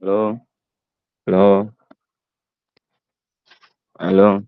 Hello, hello, hello.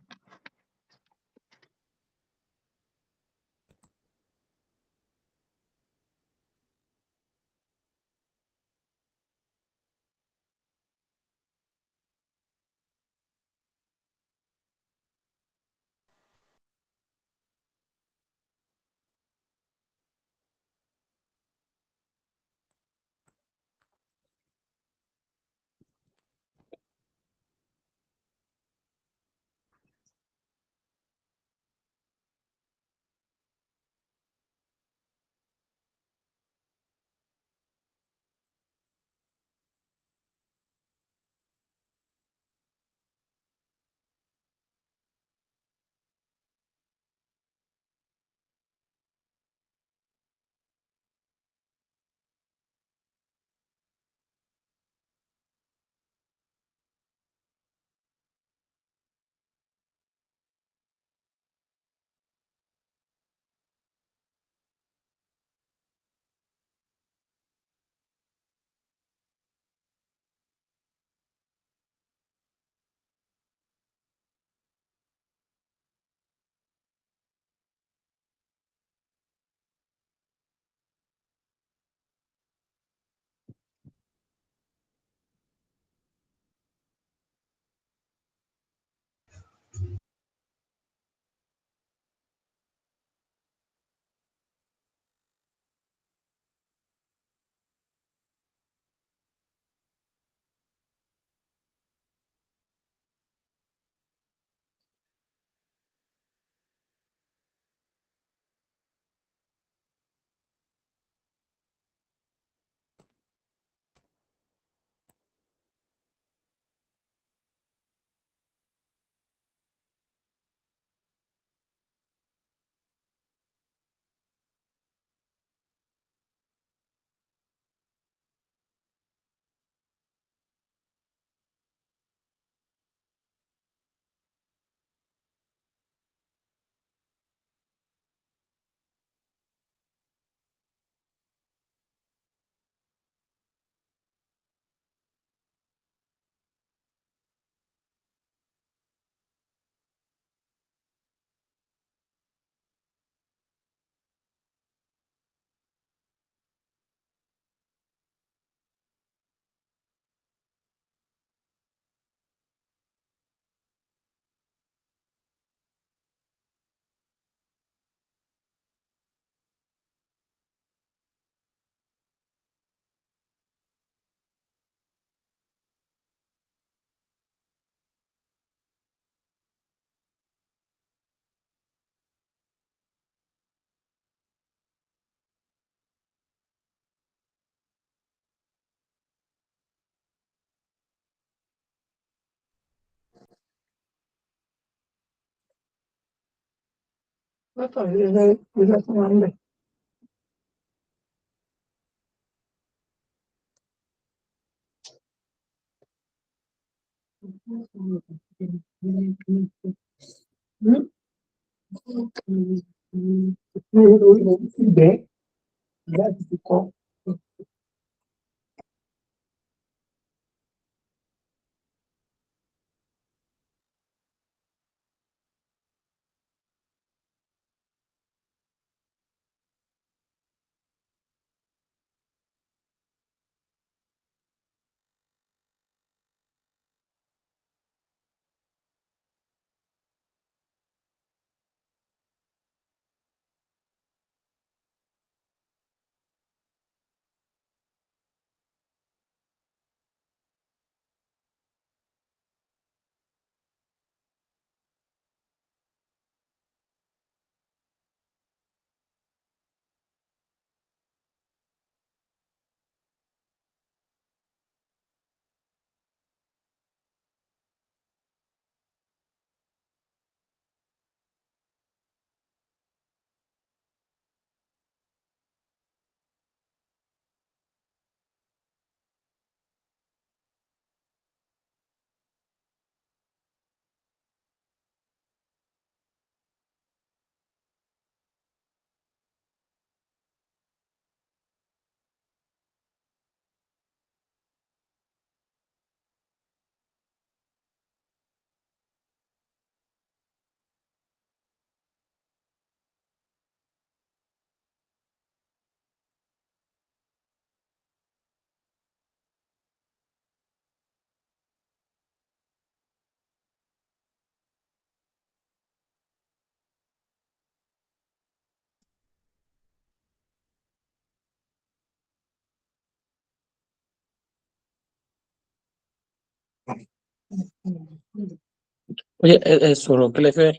Ó yẹ ẹ sọ̀rọ̀ kí lẹ fẹ́.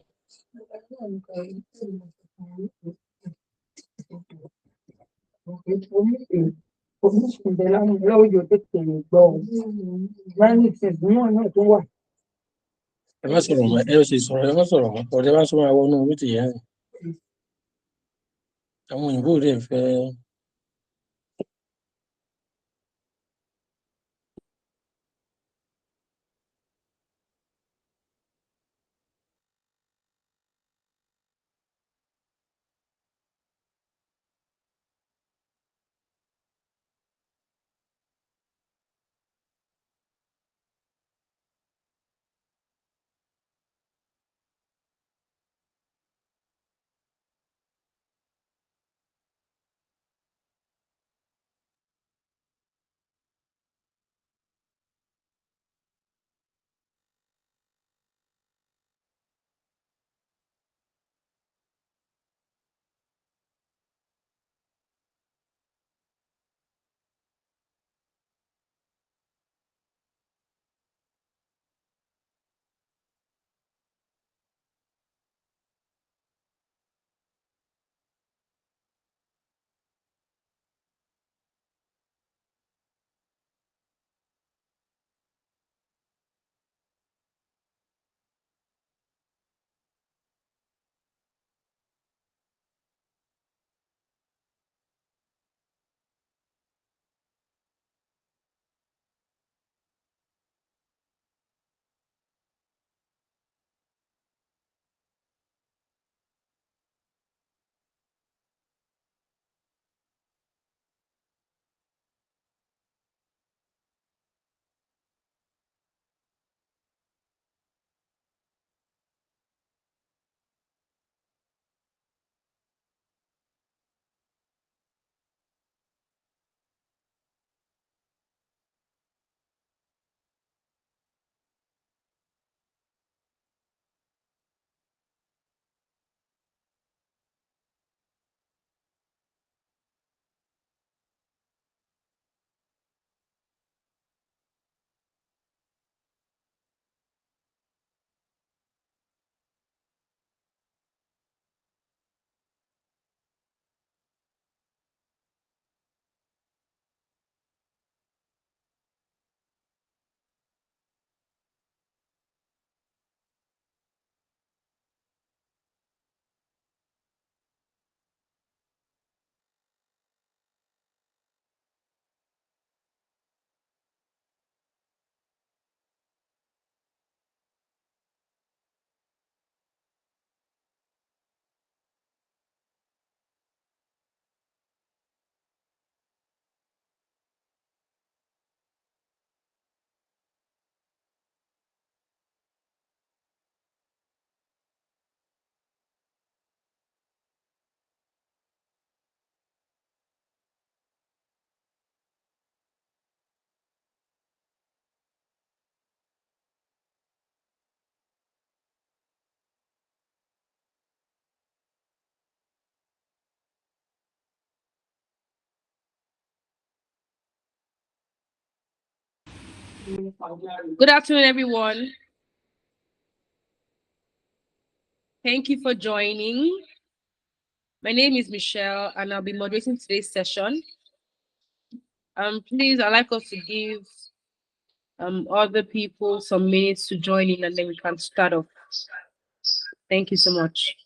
Ẹ má sọ̀rọ̀ mọ́, ẹ sì sọ̀rọ̀, ẹ má sọ̀rọ̀ mọ́. Ọ̀rẹ́ bá sọ̀rọ̀ àwọn ohun ti yẹn. Àwọn òyìnbó rẹ̀ fẹ́. Good afternoon, everyone. Thank you for joining. My name is Michelle, and I'll be moderating today's session. Please, I'd like us to give other people some minutes to join in, and then we can start off. Thank you so much.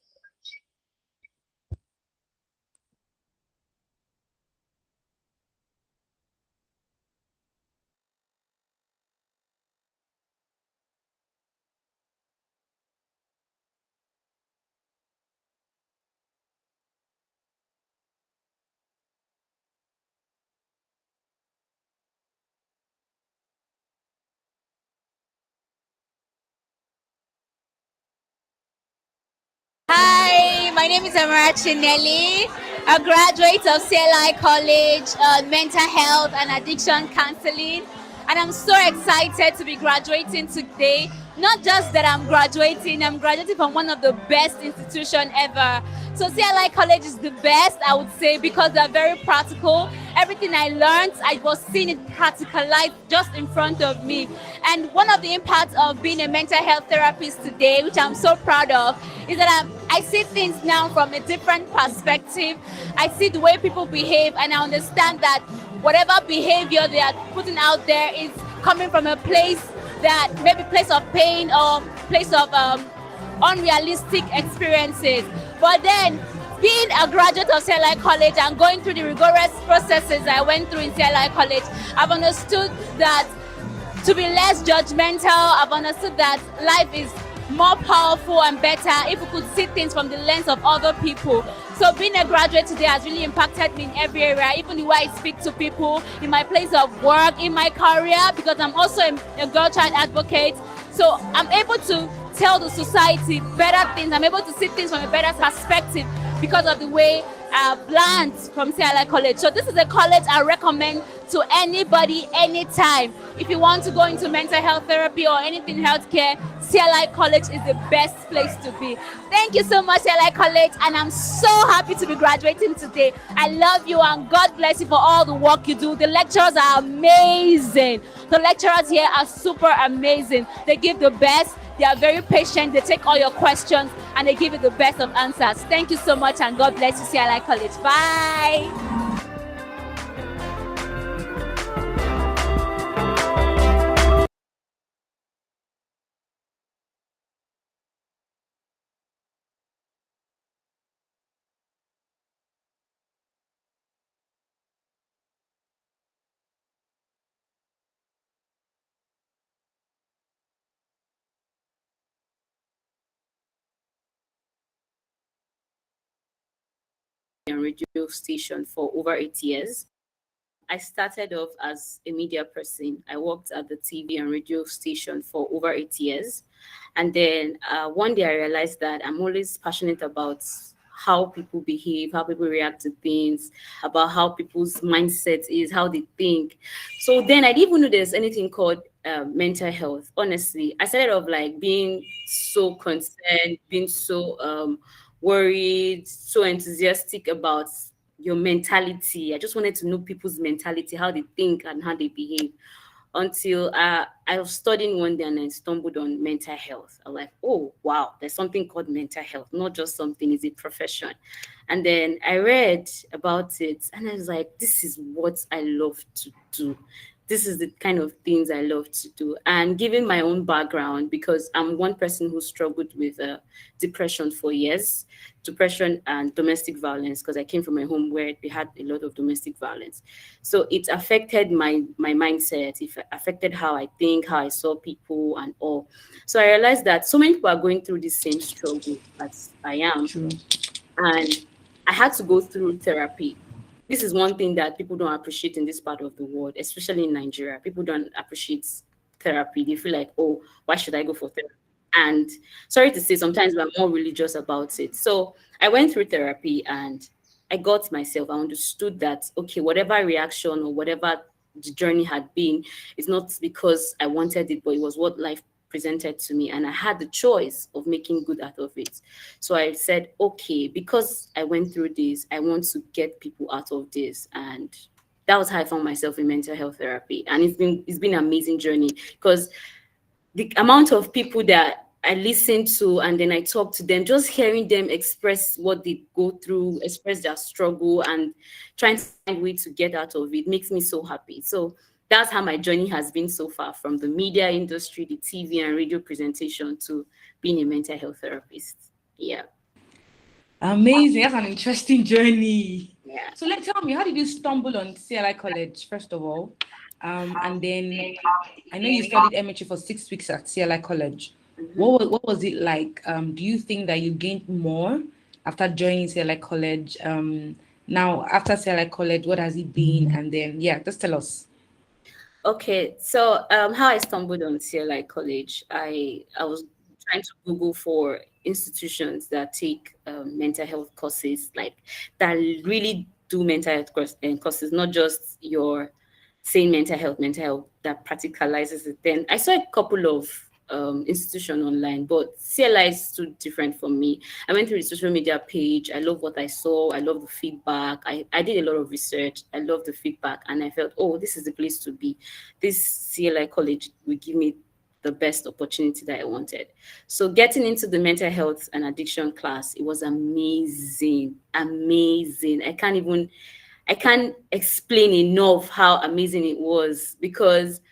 Hi, my name is Amara Chinelli, a graduate of CLI College Mental Health and Addiction Counseling. and I'm so excited to be graduating today. Not just that I'm graduating from one of the best institutions ever. So CLI College is the best, I would say, because they're very practical. Everything I learned, I was seeing it practicalized just in front of me. And one of the impacts of being a mental health therapist today, which I'm so proud of, is that I see things now from a different perspective. I see the way people behave, and I understand that whatever behavior they are putting out there is coming from a place that maybe place of pain or place of unrealistic experiences. But then, being a graduate of CLI College and going through the rigorous processes I went through in CLI College, I've understood that to be less judgmental, I've understood that life is more powerful and better if we could see things from the lens of other people. So being a graduate today has really impacted me in every area, even the way I speak to people, in my place of work, in my career, because I'm also a girl child advocate. So I'm able to tell the society better things. I'm able to see things from a better perspective because of the way I've learned from CLI College. So this is a college I recommend to anybody, anytime. If you want to go into mental health therapy or anything healthcare, CLI College is the best place to be. Thank you so much, CLI College, and I'm so happy to be graduating today. I love you, and God bless you for all the work you do. The lecturers are amazing. The lecturers here are super amazing. They give the best. They are very patient. They take all your questions and they give you the best of answers. Thank you so much, and God bless you, CLI College. Bye. And radio station for over 8 years. I started off as a media person. I worked at the TV and radio station for over 8 years. And then one day I realized that I'm always passionate about how people behave, how people react to things, about how people's mindset is, how they think. So then I didn't even know there's anything called mental health. Honestly, I started off like being so concerned, being so worried, so enthusiastic about your mentality. I just wanted to know people's mentality, how they think and how they behave. Until I was studying one day and I stumbled on mental health. I'm like, oh wow, there's something called mental health, not just something, it's a profession. And then I read about it and I was like, this is what I love to do. This is the kind of things I love to do. And given my own background, because I'm one person who struggled with depression for years, depression and domestic violence, because I came from a home where they had a lot of domestic violence. So it affected my mindset. It affected how I think, how I saw people and all. So I realized that so many people are going through the same struggle as I am. True. And I had to go through therapy. This is one thing that people don't appreciate in this part of the world, especially in Nigeria. People don't appreciate therapy. They feel like, oh, why should I go for therapy? And sorry to say, sometimes we're more religious about it. So I went through therapy and I got myself, I understood that, okay, whatever reaction or whatever the journey had been, it's not because I wanted it, but it was what life presented to me. And I had the choice of making good out of it. So I said, okay, because I went through this, I want to get people out of this. And that was how I found myself in mental health therapy. And it's been an amazing journey because the amount of people that I listen to and then I talk to them, just hearing them express what they go through, express their struggle and trying to find a way to get out of it makes me so happy. So that's how my journey has been so far, from the media industry, the TV and radio presentation, to being a mental health therapist. Yeah. Amazing. That's an interesting journey. Yeah. So tell me, how did you stumble on CLI College, first of all? And then I know you studied MHA for 6 weeks at CLI College. What was it like? Do you think that you gained more after joining CLI College? Now, after CLI College, what has it been? And then, just tell us. Okay, so how I stumbled on CLI College, I was trying to Google for institutions that take mental health courses, like that really do mental health courses, not just your saying mental health, that practicalizes it. Then I saw a couple of institution online, but CLI is too different for me. I went through the social media page. I love what I saw. I love the feedback. I did a lot of research. I love the feedback, and I felt, oh, this is the place to be. This CLI college will give me the best opportunity that I wanted. So getting into the mental health and addiction class, it was amazing, amazing. I can't explain enough how amazing it was, because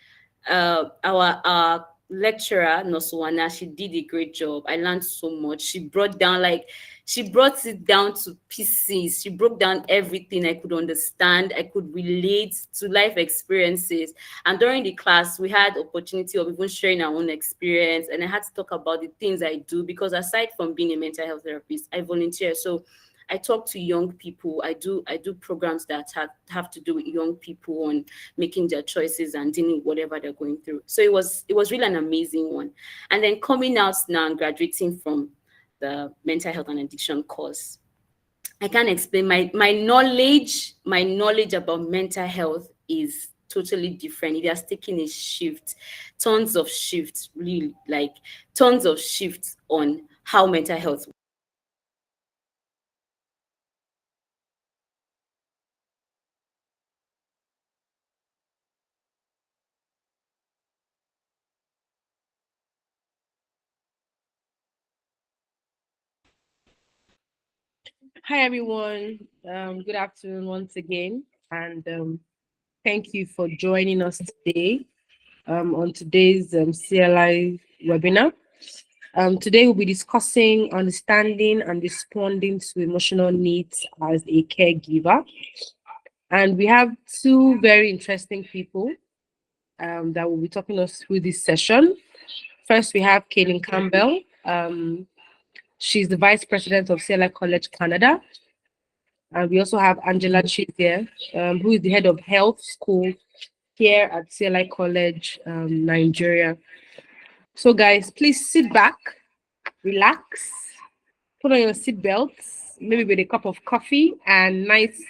our lecturer Noswana, she did a great job. I learned so much. She brought it down to pieces. She broke down everything I could understand. I could relate to life experiences. And during the class, we had opportunity of even sharing our own experience. And I had to talk about the things I do, because aside from being a mental health therapist, I volunteer. So I talk to young people. I do programs that have to do with young people on making their choices and dealing with whatever they're going through. So it was really an amazing one. And then coming out now and graduating from the mental health and addiction course, I can't explain my knowledge about mental health is totally different. It has taken a shift, tons of shifts, really, like tons of shifts on how mental health. Hi, everyone. Good afternoon once again. And thank you for joining us today on today's CLI webinar. Today, we'll be discussing understanding and responding to emotional needs as a caregiver. And we have two very interesting people that will be talking us through this session. First, we have Kaylin Campbell. She's the Vice President of CLI College Canada. And we also have Angela Chizie, who is the Head of Health School here at CLI College Nigeria. So guys, please sit back, relax, put on your seatbelts, maybe with a cup of coffee and nice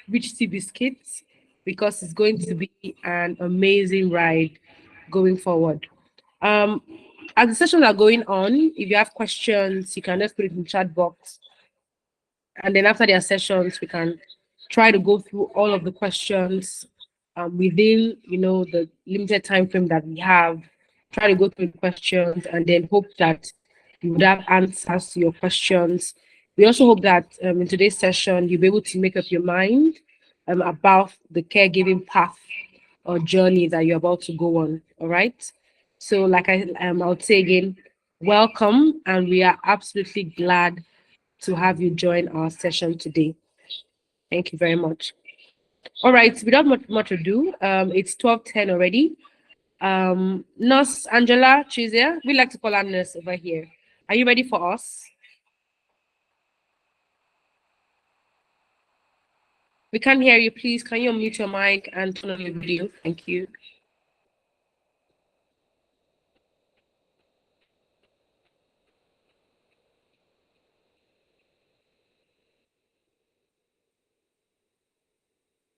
rich tea biscuits, because it's going to be an amazing ride going forward. As the sessions are going on, if you have questions, you can just put it in the chat box. And then after their sessions, we can try to go through all of the questions within, the limited time frame that we have. Try to go through the questions and then hope that you would have answers to your questions. We also hope that in today's session, you'll be able to make up your mind about the caregiving path or journey that you're about to go on. All right. So like I would say again, welcome. And we are absolutely glad to have you join our session today. Thank you very much. All right, without much ado, it's 12:10 already. Nurse Angela Chizie, we like to call her nurse over here. Are you ready for us? We can't hear you. Please, can you unmute your mic and turn on your video? Thank you.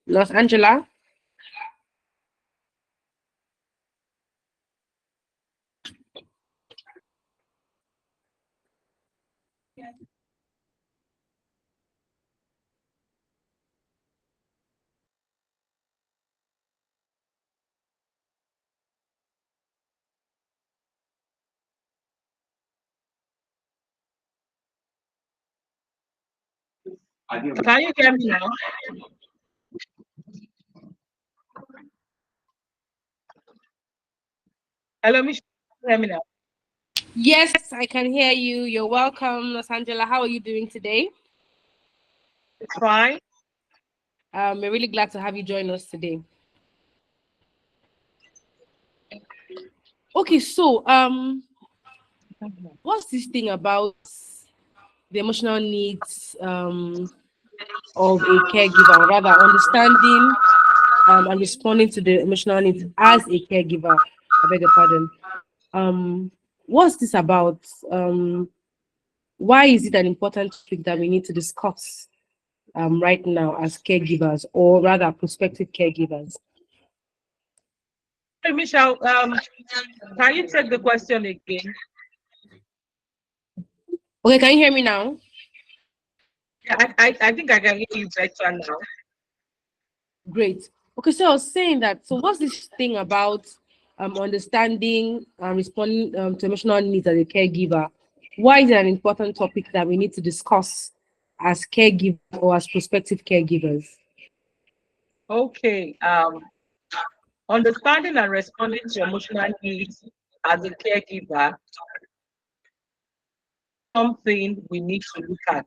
Nurse Angela? Can you hear me now? Hello, Michelle. Can you hear me now? Yes, I can hear you. You're welcome, Nurse Angela. How are you doing today? It's fine. We're really glad to have you join us today. Okay, so what's this thing about the emotional needs of a caregiver, or rather understanding and responding to the emotional needs as a caregiver? I beg your pardon. What's this about? Why is it an important topic that we need to discuss right now as caregivers, or rather prospective caregivers? Hey, Michelle, can you take the question again? Okay, can you hear me now? Yeah, I think I can hear you better now. Great. Okay, so I was saying that. So, what's this thing about understanding and responding to emotional needs as a caregiver? Why is it an important topic that we need to discuss as caregivers or as prospective caregivers? Okay. Understanding and responding to emotional needs as a caregiver, something we need to look at.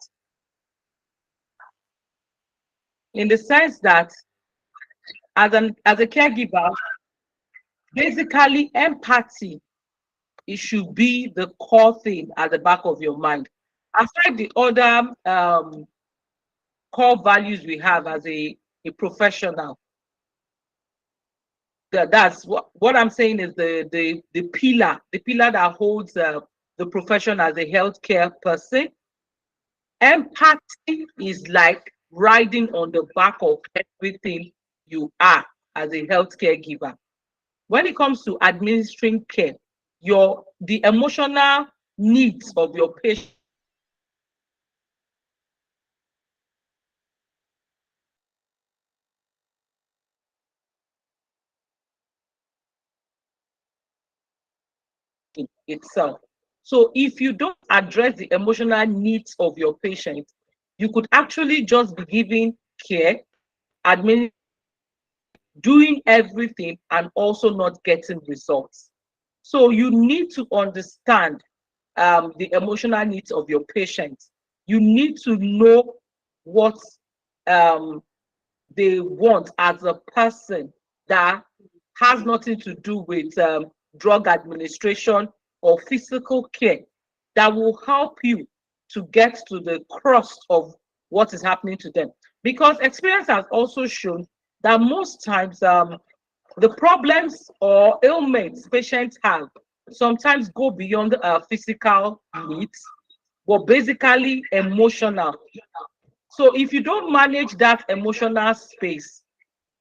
In the sense that as a caregiver, basically empathy, it should be the core thing at the back of your mind. Aside the other core values we have as a professional, that's what I'm saying is the pillar, that holds the profession as a healthcare person. Empathy is like riding on the back of everything you are as a healthcare giver. When it comes to administering care, the emotional needs of your patient, itself. So if you don't address the emotional needs of your patient, you could actually just be giving care, admin, doing everything, and also not getting results. So you need to understand the emotional needs of your patient. You need to know what um, they want as a person that has nothing to do with drug administration or physical care, that will help you to get to the crust of what is happening to them. Because experience has also shown that most times the problems or ailments patients have sometimes go beyond physical needs, but basically emotional. So if you don't manage that emotional space,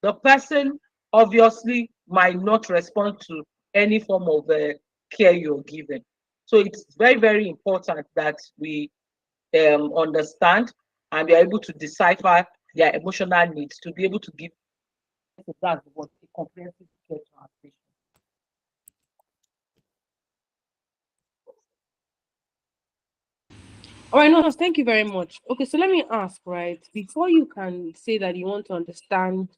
the person obviously might not respond to any form of care you're giving. So it's very, very important that we understand and be able to decipher their emotional needs to be able to give that what a comprehensive care to our patients. All right, no, thank you very much. Okay, so let me ask, right? Before you can say that you want to understand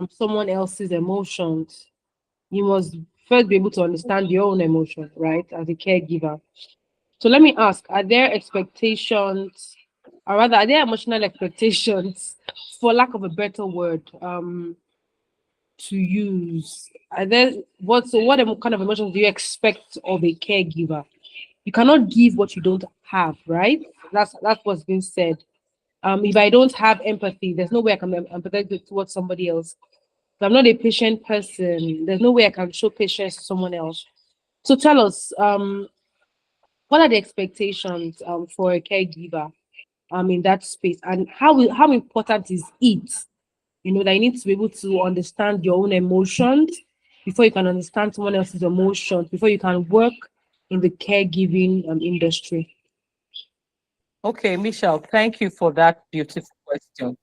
someone else's emotions, you must first be able to understand your own emotion, right? As a caregiver. So let me ask, are there expectations, or rather, are there emotional expectations, for lack of a better word, to use? Are there what kind of emotions do you expect of a caregiver? You cannot give what you don't have, right? That's what's been said. If I don't have empathy, there's no way I can be empathetic towards somebody else. If I'm not a patient person, there's no way I can show patience to someone else. So tell us, what are the expectations for a caregiver in that space, and how important is it? You know that you need to be able to understand your own emotions before you can understand someone else's emotions, before you can work in the caregiving industry. Okay, Michelle, thank you for that beautiful question.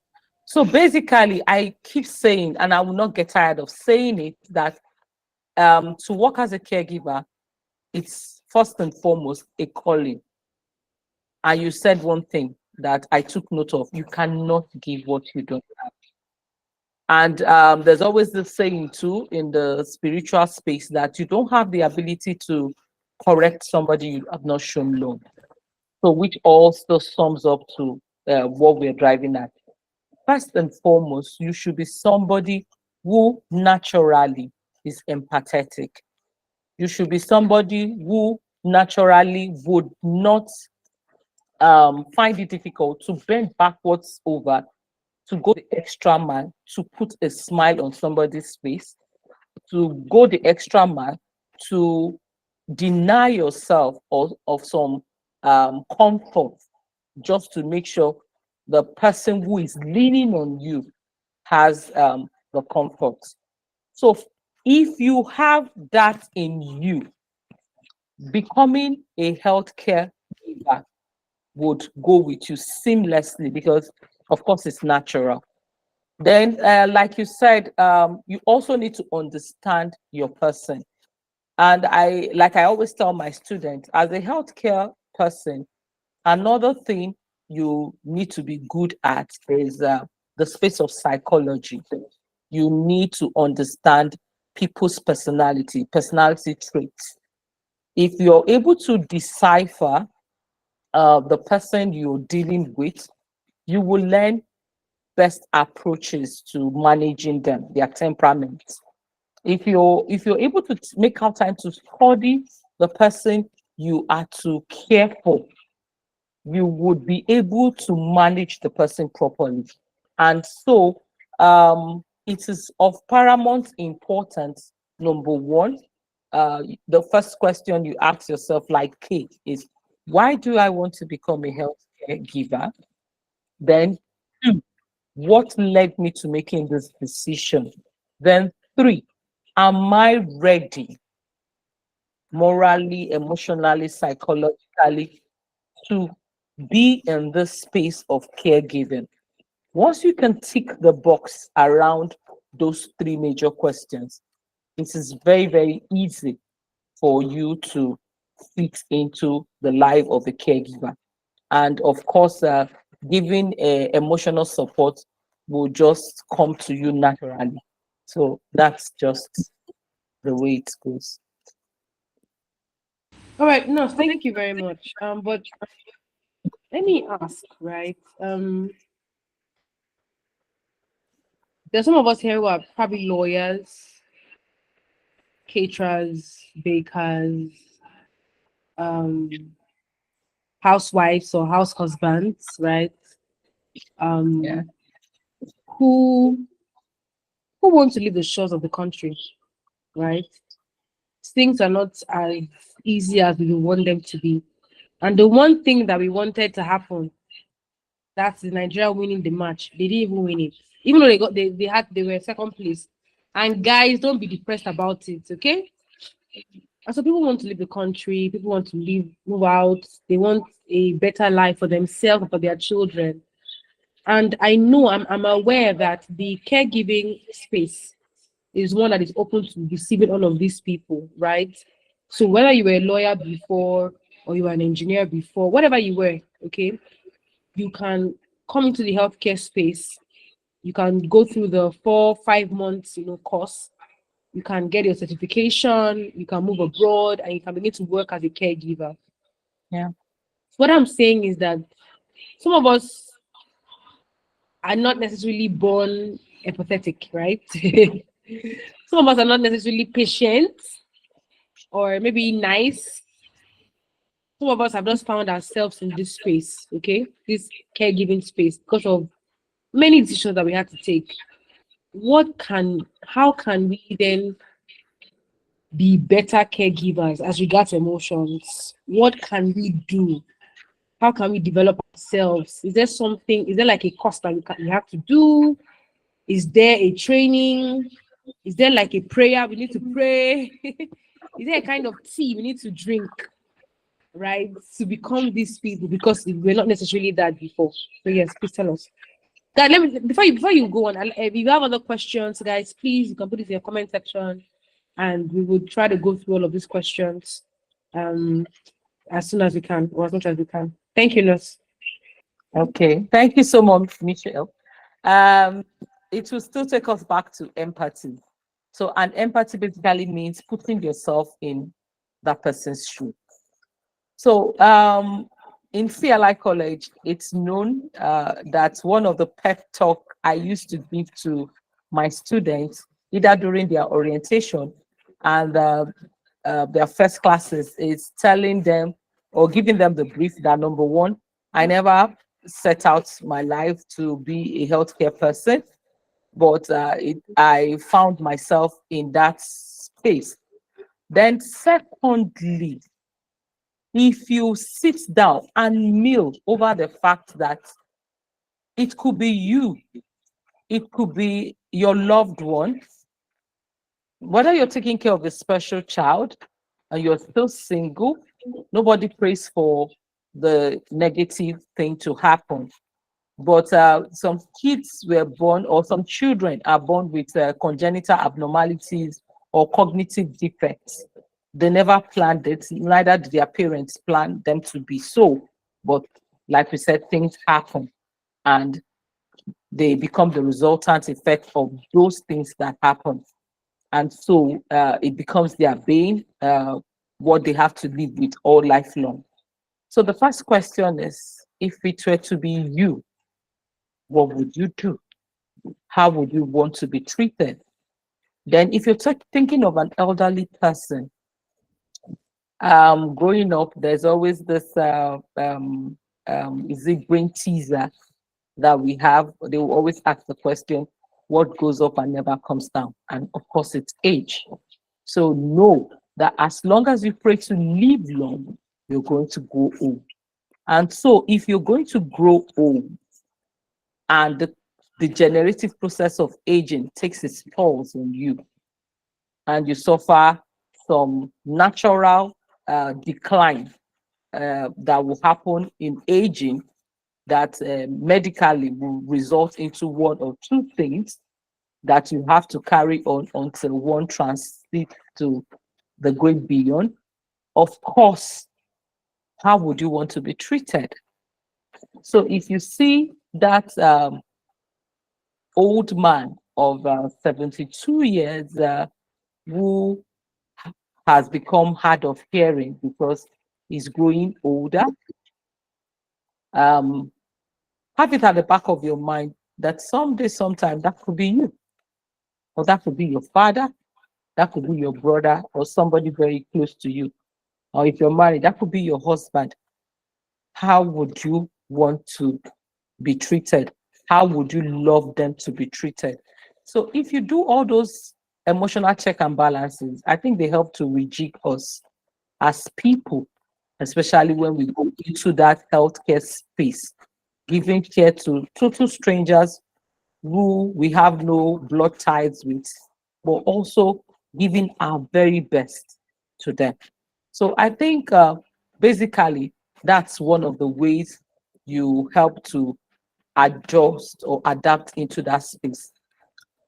So basically, I keep saying, and I will not get tired of saying it, that to work as a caregiver, it's first and foremost a calling. And you said one thing that I took note of: you cannot give what you don't have. And there's always this saying too in the spiritual space that you don't have the ability to correct somebody you have not shown love. So, which also sums up to what we're driving at. First and foremost, you should be somebody who naturally is empathetic. You should be somebody who naturally would not find it difficult to bend backwards over, to go the extra mile, to put a smile on somebody's face, to go the extra mile, to deny yourself of some comfort just to make sure the person who is leaning on you has the comfort. So If you have that in you, becoming a healthcare giver would go with you seamlessly because, of course, it's natural. Then, like you said, you also need to understand your person. And I always tell my students, as a healthcare person, another thing you need to be good at is the space of psychology. You need to understand people's personality traits. If you're able to decipher the person you're dealing with, you will learn best approaches to managing them, their temperament. If you're able to make out time to study the person you are to care for, you would be able to manage the person properly. And so it is of paramount importance. Number one, the first question you ask yourself, like Kate, is why do I want to become a healthcare giver? Then, two, what led me to making this decision? Then, three, am I ready morally, emotionally, psychologically to be in this space of caregiving? Once you can tick the box around those three major questions, it is very, very easy for you to fit into the life of a caregiver. And of course, giving emotional support will just come to you naturally. So that's just the way it goes. All right, no, thank you very much. But let me ask, right? There's some of us here who are probably lawyers, caterers, bakers, um, housewives or house husbands, right? Yeah. Who want to leave the shores of the country, right? Things are not as easy as we want them to be. And the one thing that we wanted to happen, that's the Nigeria winning the match. They didn't even win it. Even though they were second place. And guys, don't be depressed about it, okay? And so people want to leave the country, people want to move out, they want a better life for themselves and for their children. And I know I'm aware that the caregiving space is one that is open to receiving all of these people, right? So whether you were a lawyer before or you were an engineer before, whatever you were, okay, you can come into the healthcare space. You can go through the 4-5 months, course. You can get your certification. You can move abroad, and you can begin to work as a caregiver. Yeah. What I'm saying is that some of us are not necessarily born empathetic, right? Some of us are not necessarily patient or maybe nice. Some of us have just found ourselves in this space, okay? This caregiving space because of many decisions that we had to take. How can we then be better caregivers as regards emotions? What can we do? How can we develop ourselves? Is there like a course that we have to do? Is there a training? Is there like a prayer we need to pray? Is there a kind of tea we need to drink, right, to become these people? Because we're not necessarily that before. So yes, please tell us. Guys, let me before you go on, if you have other questions, guys, please you can put it in your comment section, and we will try to go through all of these questions as soon as we can, or as much as we can. Thank you, Nurse. Okay. Thank you so much, Michelle. It will still take us back to empathy. So, and empathy basically means putting yourself in that person's shoe. So, in CLI College, it's known that one of the pep talk I used to give to my students, either during their orientation and their first classes, is telling them or giving them the brief that number one, I never set out my life to be a healthcare person, but I found myself in that space. Then, secondly, if you sit down and mull over the fact that it could be you, it could be your loved one, whether you're taking care of a special child and you're still single, nobody prays for the negative thing to happen. But some kids were born, or some children are born with congenital abnormalities or cognitive defects. They never planned it, neither did their parents plan them to be so. But like we said, things happen and they become the resultant effect of those things that happen. And so it becomes their bane, what they have to live with all lifelong. So the first question is, if it were to be you, what would you do? How would you want to be treated? Then if you're thinking of an elderly person, growing up, there's always this, is it brain teaser that we have? They will always ask the question, what goes up and never comes down? And of course, it's age. So know that as long as you pray to live long, you're going to grow old. And so if you're going to grow old and the degenerative process of aging takes its tolls on you, and you suffer some natural decline that will happen in aging, that medically will result into one or two things that you have to carry on until one transits to the great beyond. Of course, how would you want to be treated? So if you see that old man of 72 years who has become hard of hearing because he's growing older, have it at the back of your mind that someday, sometime, that could be you, or that could be your father, that could be your brother, or somebody very close to you. Or if you're married, that could be your husband. How would you want to be treated? How would you love them to be treated? So if you do all those emotional check and balances, I think they help to rejig us as people, especially when we go into that healthcare space, giving care to total strangers who we have no blood ties with, but also giving our very best to them. So I think basically that's one of the ways you help to adjust or adapt into that space.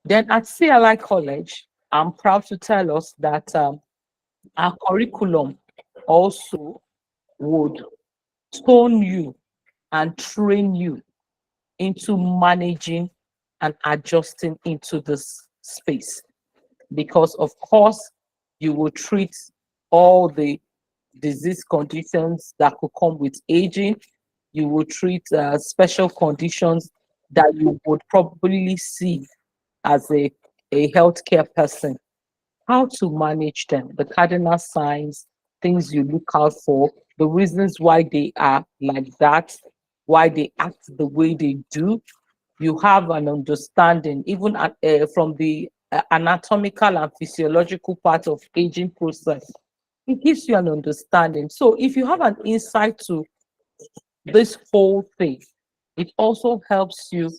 Then at CLI College, I'm proud to tell us that our curriculum also would tone you and train you into managing and adjusting into this space. Because, of course, you will treat all the disease conditions that could come with aging. You will treat special conditions that you would probably see as a healthcare person. How to manage them, the cardinal signs, things you look out for, the reasons why they are like that, why they act the way they do. You have an understanding, even from the anatomical and physiological part of aging process. It gives you an understanding. So if you have an insight to this whole thing, it also helps you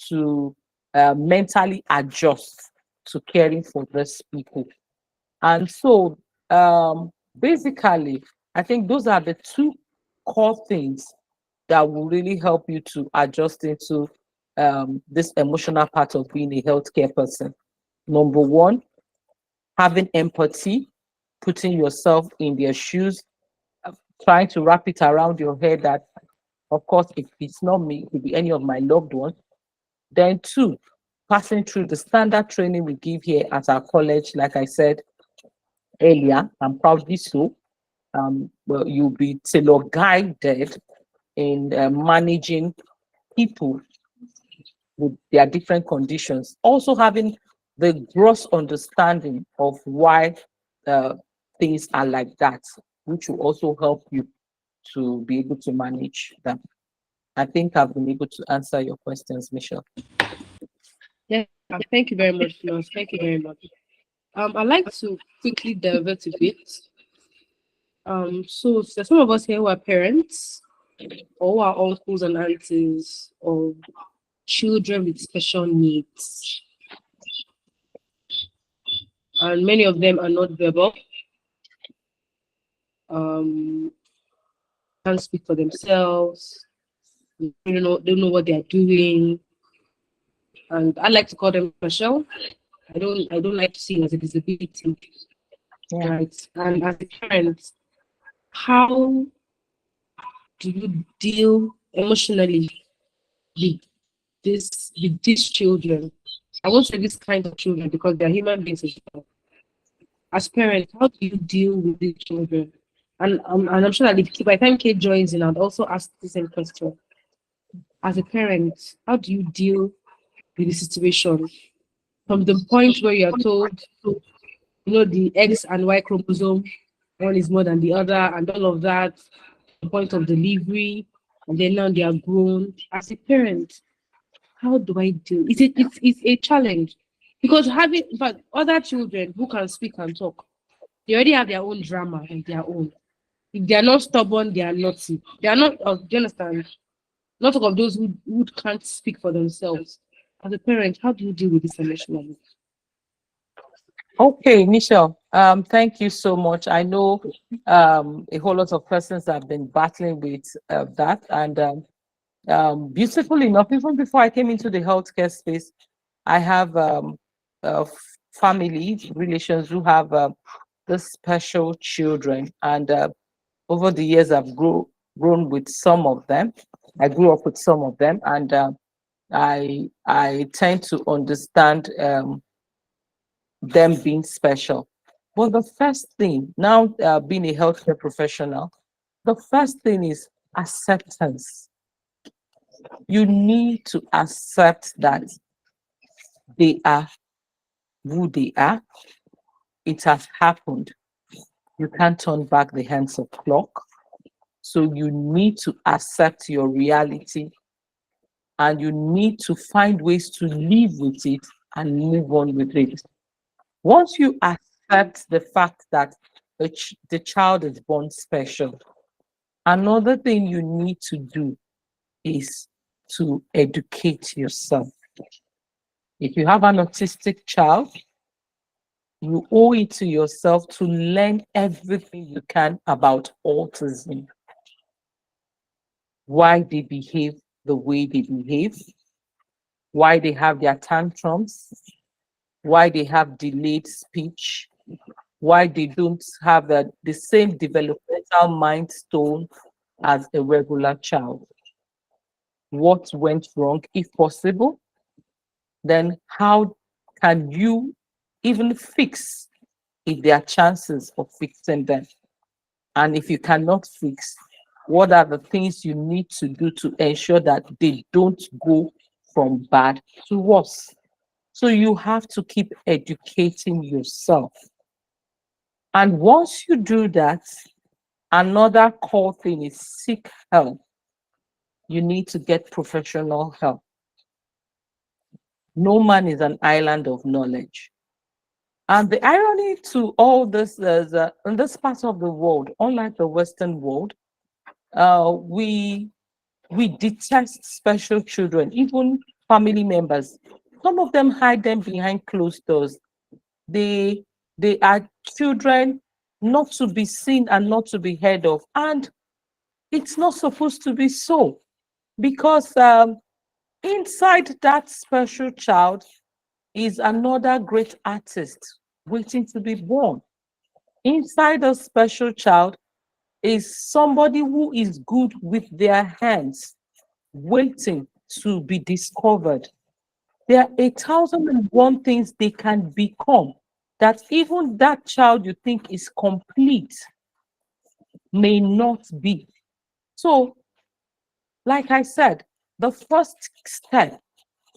to mentally adjust to caring for these people. And so basically, I think those are the two core things that will really help you to adjust into this emotional part of being a healthcare person. Number one, having empathy, putting yourself in their shoes, trying to wrap it around your head that, of course, if it's not me, it could be any of my loved ones. Then two, passing through the standard training we give here at our college, like I said earlier, and proudly so. Well, you'll be tailor guided in managing people with their different conditions. Also having the gross understanding of why uh, things are like that, which will also help you to be able to manage them. I think I've been able to answer your questions, Michelle. Yeah, thank you very much, Nurse. Thank you very much. I'd like to quickly divert a bit. So there's some of us here who are parents, or who are uncles and aunties, or children with special needs. and many of them are not verbal. Um, can't speak for themselves. They don't know what they are doing, and I like to call them special. I don't like to see it as a disability, Yeah. right? And as a parent, how do you deal emotionally with with these children? I won't say this kind of children because they're human beings as well. As parents, how do you deal with these children? And I'm sure that if by the time Kate joins in, I'd also ask the same question. As a parent, how do you deal with the situation from the point where you are told, the X and Y chromosome, one is more than the other, and all of that, the point of delivery, and then now they are grown. As a parent, how do I deal? It's a challenge because having, but other children who can speak and talk, they already have their own drama and their own. If they are not stubborn, they are naughty. They are not. Do you understand? Not talk of those who can't speak for themselves. As a parent, how do you deal with this emotionally? Okay, Michelle, thank you so much. I know a whole lot of persons have been battling with that. And beautiful enough, even before I came into the healthcare space, I have family relations who have the special children. And over the years, I've grown with some of them. I grew up with some of them. And I tend to understand them being special. But the first thing, now being a healthcare professional, the first thing is acceptance. You need to accept that they are who they are. It has happened. You can't turn back the hands of clock. So you need to accept your reality and you need to find ways to live with it and move on with it. Once you accept the fact that the child is born special, another thing you need to do is to educate yourself. If you have an autistic child, you owe it to yourself to learn everything you can about autism, why they behave the way they behave, why they have their tantrums, why they have delayed speech, why they don't have the same developmental milestone as a regular child. What went wrong, if possible? Then how can you even fix if there are chances of fixing them? And if you cannot fix, what are the things you need to do to ensure that they don't go from bad to worse? So you have to keep educating yourself. And once you do that, another core thing is seek help. You need to get professional help. No man is an island of knowledge. And the irony to all this is in this part of the world, unlike the Western world, we detest special children, even family members. Some of them hide them behind closed doors. They are children not to be seen and not to be heard of. And it's not supposed to be so because inside that special child is another great artist waiting to be born. Inside a special child is somebody who is good with their hands, waiting to be discovered. There are 1,001 things they can become that even that child you think is complete may not be. So, like I said, the first step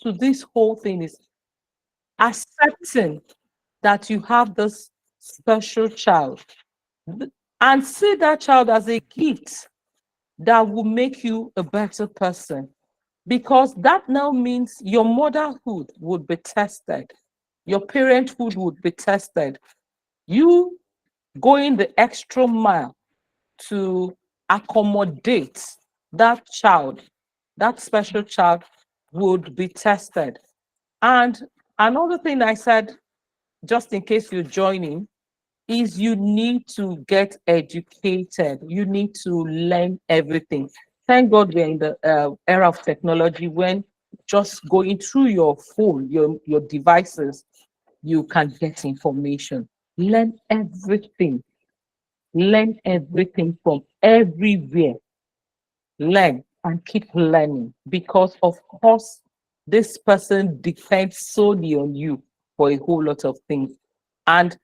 to this whole thing is accepting that you have this special child and see that child as a gift that will make you a better person, because that now means your motherhood would be tested, your parenthood would be tested. You going the extra mile to accommodate that child, that special child, would be tested. And another thing I said just in case you're joining, is you need to get educated. You need to learn everything. Thank God we're in the era of technology when just going through your phone, your devices, you can get information. Learn everything. Learn everything from everywhere. Learn and keep learning because, of course, this person depends solely on you for a whole lot of things. And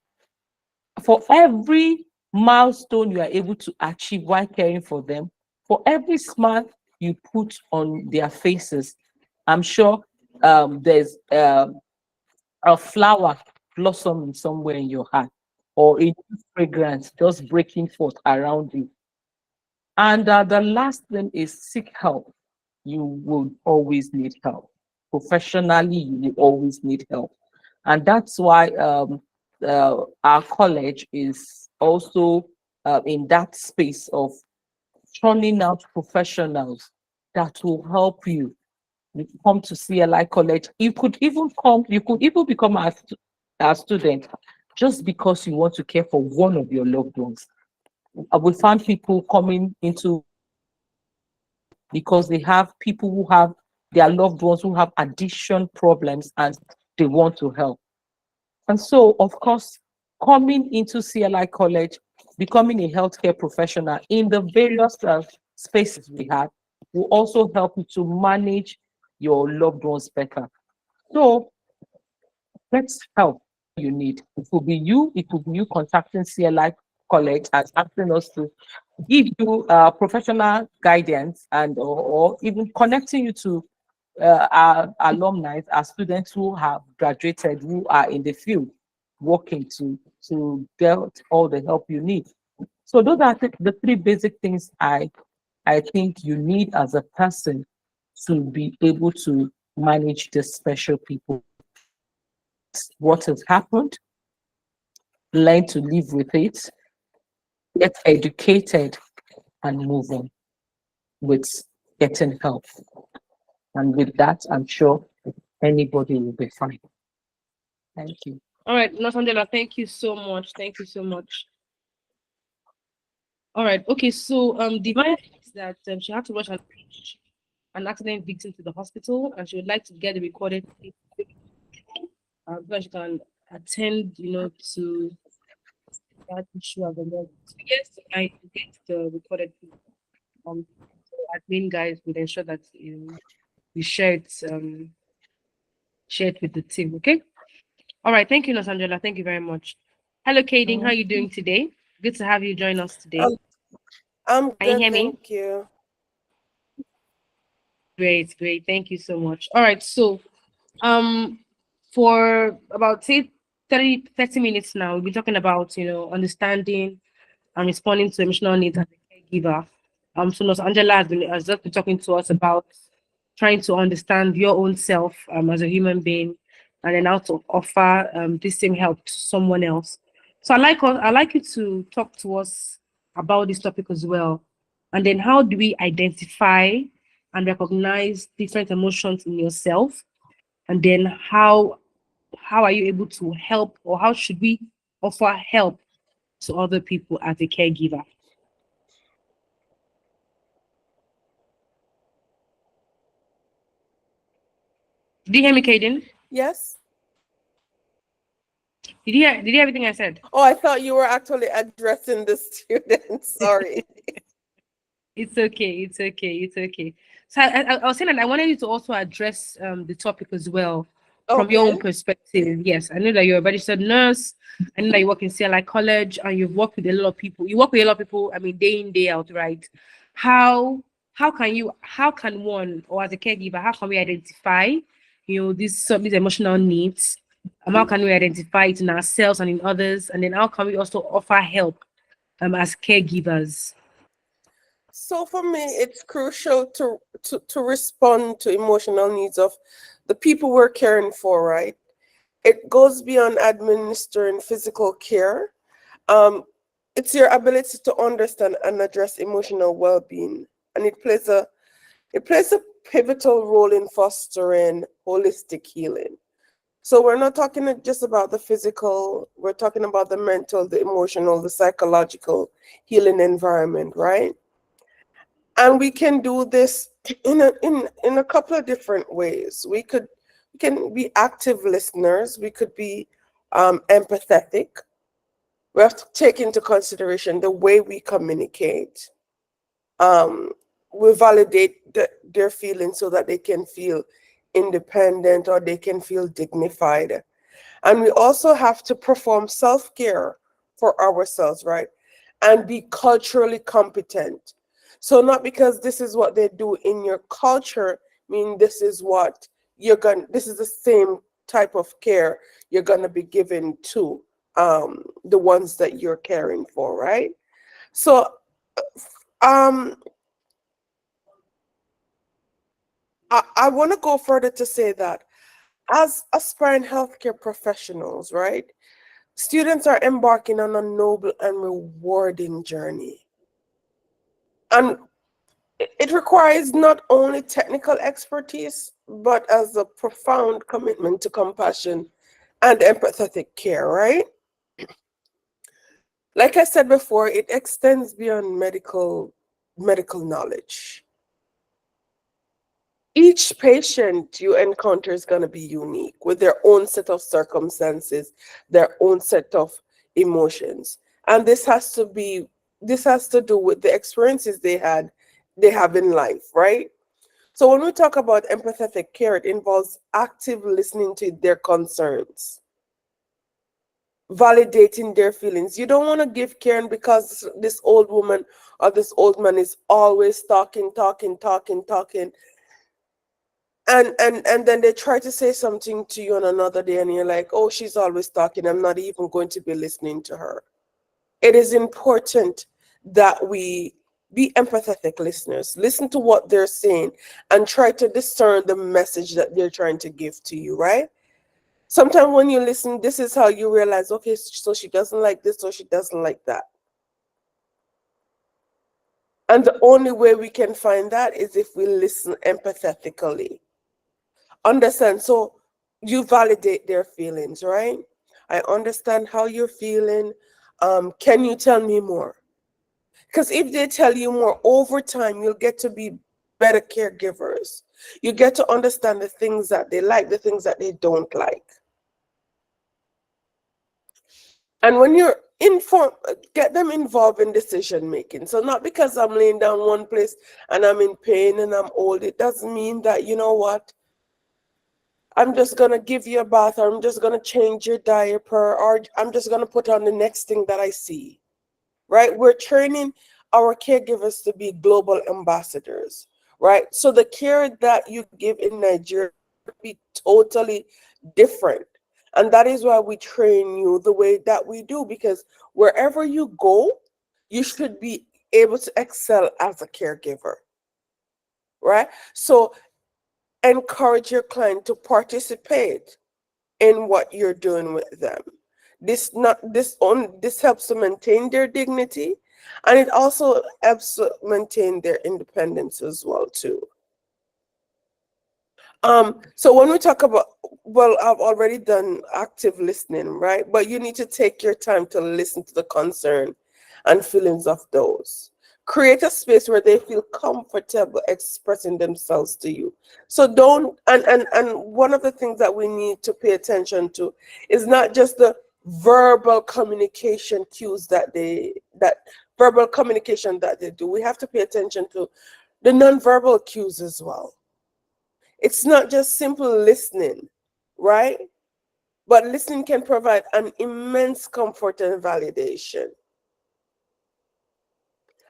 for every milestone you are able to achieve while caring for them, for every smile you put on their faces, I'm sure there's a flower blossoming somewhere in your heart or a new fragrance just breaking forth around you. And the last thing is seek help. You will always need help. Professionally, you will always need help. And that's why our college is also in that space of churning out professionals that will help you. You come to CLI College. You could even become a student just because you want to care for one of your loved ones. We found people coming into because they have people who have their loved ones who have addiction problems and they want to help. And so, of course, coming into CLI College, becoming a healthcare professional in the various spaces we have will also help you to manage your loved ones better. So, let's help you need. It will be you contacting CLI College and asking us to give you professional guidance and or even connecting you to our alumni, our students who have graduated, who are in the field working to get all the help you need. So those are the three basic things I think you need as a person to be able to manage the special people. What has happened, learn to live with it, get educated, and move on with getting help. And with that, I'm sure anybody will be fine. Thank you. All right, Nosandela, thank you so much. Thank you so much. All right, okay, so Divine thinks that she had to rush an accident victim to the hospital and she would like to get the recorded so she can attend, to that issue of the law. So yes, I get the recorded so admin guys would ensure that we share it with the team, okay? All right, thank you, Nosandela. Thank you very much. Hello, Kading. How are you doing today? Good to have you join us today. I'm Can you good, hear me? thank you. Great, great. Thank you so much. All right, so for about say 30 minutes now, we'll be talking about understanding and responding to emotional needs as a caregiver. So Nurse Angela has just been talking to us about trying to understand your own self as a human being, and then how to offer this same help to someone else. So I like you to talk to us about this topic as well, and then how do we identify and recognize different emotions in yourself, and then how are you able to help, or how should we offer help to other people as a caregiver? Did you hear me, Kaden? Yes? Did you hear everything I said? Oh, I thought you were actually addressing the students. Sorry. It's okay. It's okay. It's okay. So I was saying that I wanted you to also address the topic as well from your own Okay. perspective. Yes, I know that you're a registered nurse. I know that you work in CLI College and you've worked with a lot of people. You work with a lot of people, I mean, day in, day out, right? How how can one, or as a caregiver, how can we identify, these emotional needs? How can we identify it in ourselves and in others? And then how can we also offer help as caregivers? So for me, it's crucial to respond to emotional needs of the people we're caring for, right? It goes beyond administering physical care. It's your ability to understand and address emotional well-being, and it plays a pivotal role in fostering holistic healing. So we're not talking just about the physical, we're talking about the mental, the emotional, the psychological healing environment, right? And we can do this in a couple of different ways. We can be active listeners, we could be empathetic. We have to take into consideration the way we communicate. Um, we validate their feelings so that they can feel independent or they can feel dignified. And we also have to perform self-care for ourselves, right? And be culturally competent. So not because this is what they do in your culture, mean this is what this is the same type of care you're gonna be given to the ones that you're caring for, right? So um I want to go further to say that as aspiring healthcare professionals, right? Students are embarking on a noble and rewarding journey. And it requires not only technical expertise, but as a profound commitment to compassion and empathetic care, right? Like I said before, it extends beyond medical knowledge. Each patient you encounter is going to be unique with their own set of circumstances, their own set of emotions. And this has to do with the experiences they have in life, right? So when we talk about empathetic care, it involves active listening to their concerns, validating their feelings. You don't want to give care because this old woman or this old man is always talking, and then they try to say something to you on another day and you're like, oh, she's always talking, I'm not even going to be listening to her. It is important that we be empathetic listeners, listen to what they're saying and try to discern the message that they're trying to give to you, right? Sometimes when you listen, this is how you realize, okay, so she doesn't like this or she doesn't like that. And the only way we can find that is if we listen empathetically. Understand? So you validate their feelings, right? I understand how you're feeling. Can you tell me more? Because if they tell you more over time, you'll get to be better caregivers. You get to understand the things that they like, the things that they don't like. And when you're informed, get them involved in decision making. So not because I'm laying down one place and I'm in pain and I'm old, it doesn't mean that, you know what, I'm just going to give you a bath, or I'm just going to change your diaper, or I'm just going to put on the next thing that I see, right? We're training our caregivers to be global ambassadors, right? So the care that you give in Nigeria will be totally different. And that is why we train you the way that we do, because wherever you go, you should be able to excel as a caregiver, right? So encourage your client to participate in what you're doing with them. This helps to maintain their dignity, and it also helps to maintain their independence as well too. So when we talk about, well, I've already done active listening, right? But you need to take your time to listen to the concern and feelings of those. Create a space where they feel comfortable expressing themselves to you. So don't, and one of the things that we need to pay attention to is not just the verbal communication cues that verbal communication that they do. We have to pay attention to the nonverbal cues as well. It's not just simple listening, right? But listening can provide an immense comfort and validation.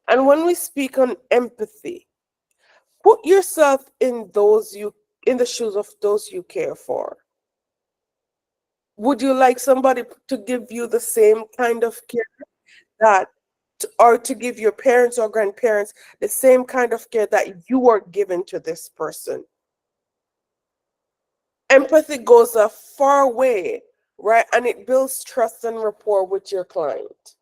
And when we speak on empathy, put yourself in the shoes of those you care for. Would you like somebody to give you the same kind of care or to give your parents or grandparents the same kind of care that you are given to this person? Empathy goes a far way, right? And it builds trust and rapport with your client.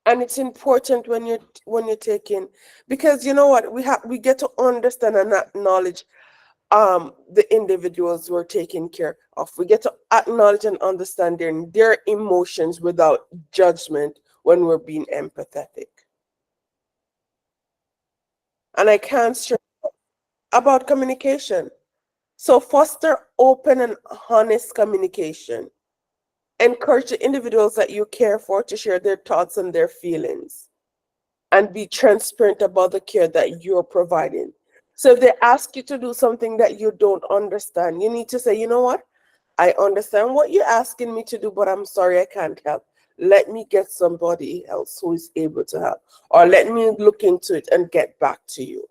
And it's important when you're taking, because you know what, we get to understand and acknowledge the individuals we're taking care of. We get to acknowledge and understand their emotions without judgment when we're being empathetic. And I can't stress about communication. So foster open and honest communication. Encourage the individuals that you care for to share their thoughts and their feelings, and be transparent about the care that you're providing. So if they ask you to do something that you don't understand, you need to say, you know what? I understand what you're asking me to do, but I'm sorry I can't help. Let me get somebody else who is able to help, or let me look into it and get back to you.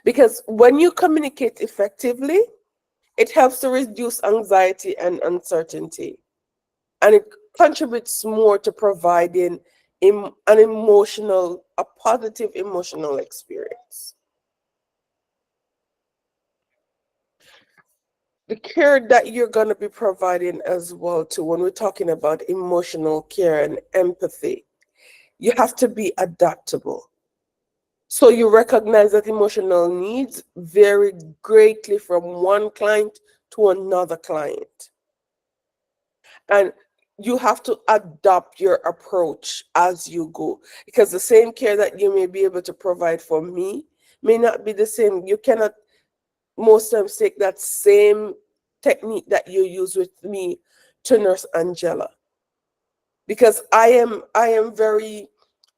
Because when you communicate effectively, it helps to reduce anxiety and uncertainty, and it contributes more to providing a positive emotional experience. The care that you're going to be providing as well too, when we're talking about emotional care and empathy, you have to be adaptable. So you recognize that emotional needs vary greatly from one client to another client. And you have to adopt your approach as you go, because the same care that you may be able to provide for me may not be the same. You cannot most times take that same technique that you use with me to Nurse Angela, because I am very,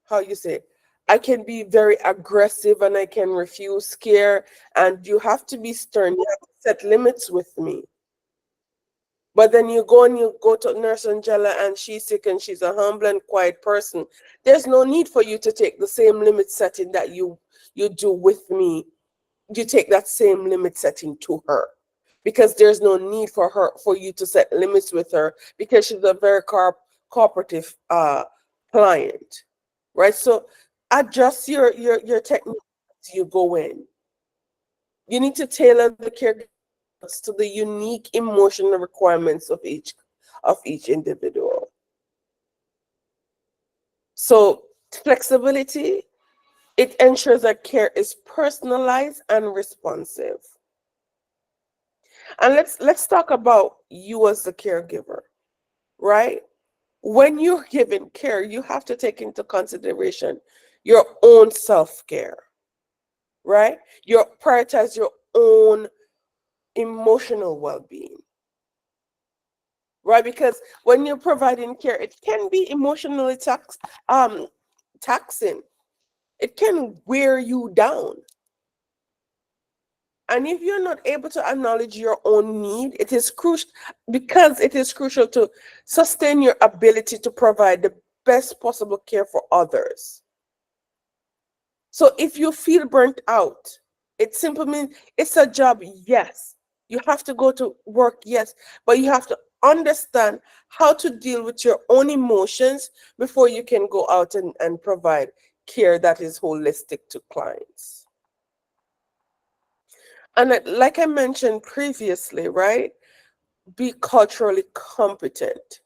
how you say, I can be very aggressive and I can refuse care, and you have to be stern. You have to set limits with me. But then you go to Nurse Angela and she's sick and she's a humble and quiet person. There's no need for you to take the same limit setting that you do with me. You take that same limit setting to her, because there's no need for you to set limits with her, because she's a very cooperative client, right? So adjust your technique as you go in. You need to tailor the care to the unique emotional requirements of each individual. So flexibility, it ensures that care is personalized and responsive. And let's talk about you as the caregiver, right? When you're giving care, you have to take into consideration your own self-care, right? You prioritize your own emotional well-being, right? Because when you're providing care, it can be emotionally taxing. It can wear you down. And if you're not able to acknowledge your own need, it is crucial, because it is crucial to sustain your ability to provide the best possible care for others. So if you feel burnt out, it simply means it's a job, yes. You have to go to work, yes, but you have to understand how to deal with your own emotions before you can go out and provide care that is holistic to clients. And like I mentioned previously, right? Be culturally competent.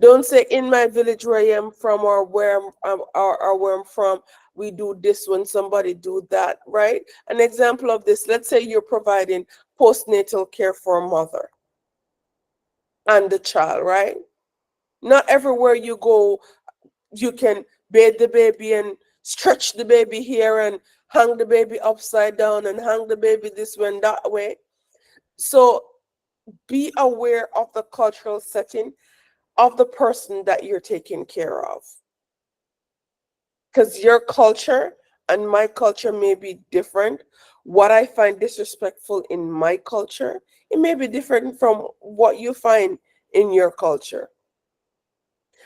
Don't say in my village where I am from, or where I'm from, we do this when somebody do that, right? An example of this, let's say you're providing postnatal care for a mother and the child, right? Not everywhere you go, you can bathe the baby and stretch the baby here and hang the baby upside down and hang the baby this way and that way. So be aware of the cultural setting of the person that you're taking care of. Because your culture and my culture may be different. What I find disrespectful in my culture, it may be different from what you find in your culture.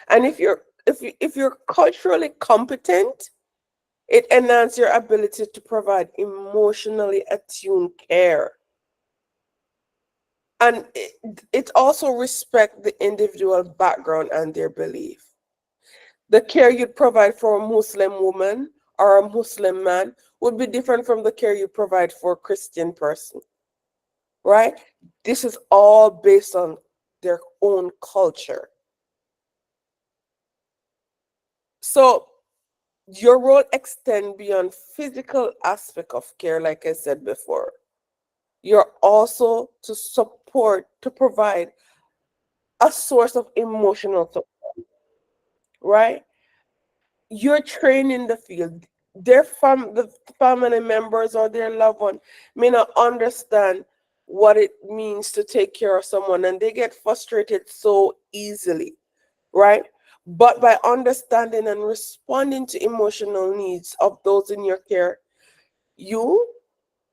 And if you're culturally competent, it enhances your ability to provide emotionally attuned care. And it also respects the individual background and their belief. The care you'd provide for a Muslim woman or a Muslim man would be different from the care you provide for a Christian person, right? This is all based on their own culture. So your role extends beyond physical aspect of care, like I said before. you're also to support, to provide a source of emotional support, right? You're trained in the field. The family members or their loved one may not understand what it means to take care of someone, and they get frustrated so easily, right? But by understanding and responding to emotional needs of those in your care, you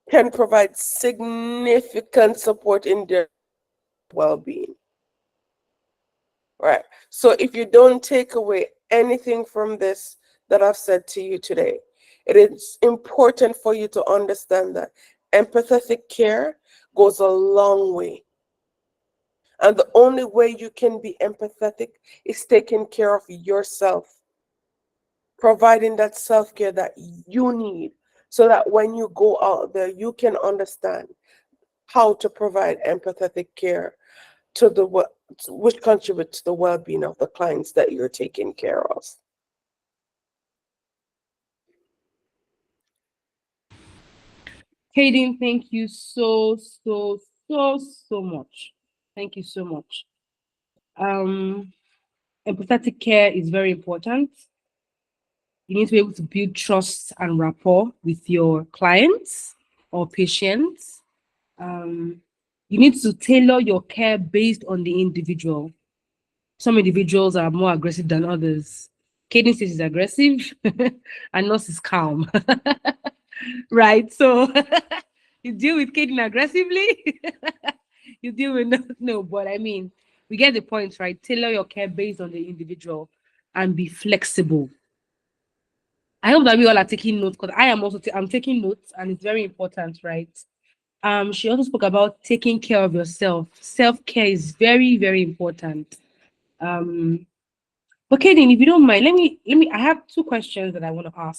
can provide significant support in their well-being, right? So if you don't take away anything from this that I've said to you today, it is important for you to understand that empathetic care goes a long way. And the only way you can be empathetic is taking care of yourself, providing that self-care that you need, so that when you go out there, you can understand how to provide empathetic care to which contributes to the well-being of the clients that you're taking care of. Hayden, thank you so much. Thank you so much. Empathetic care is very important. You need to be able to build trust and rapport with your clients or patients. You need to tailor your care based on the individual. Some individuals are more aggressive than others. Kaden says is aggressive and Nurse is calm. Right? So you deal with Kaden aggressively, you deal with no, but I mean, we get the point, right? Tailor your care based on the individual and be flexible. I hope that we all are taking notes, because I am also I'm taking notes, and it's very important, right? She also spoke about taking care of yourself. Self-care is very, very important. But Kaden, if you don't mind, let me. I have two questions that I want to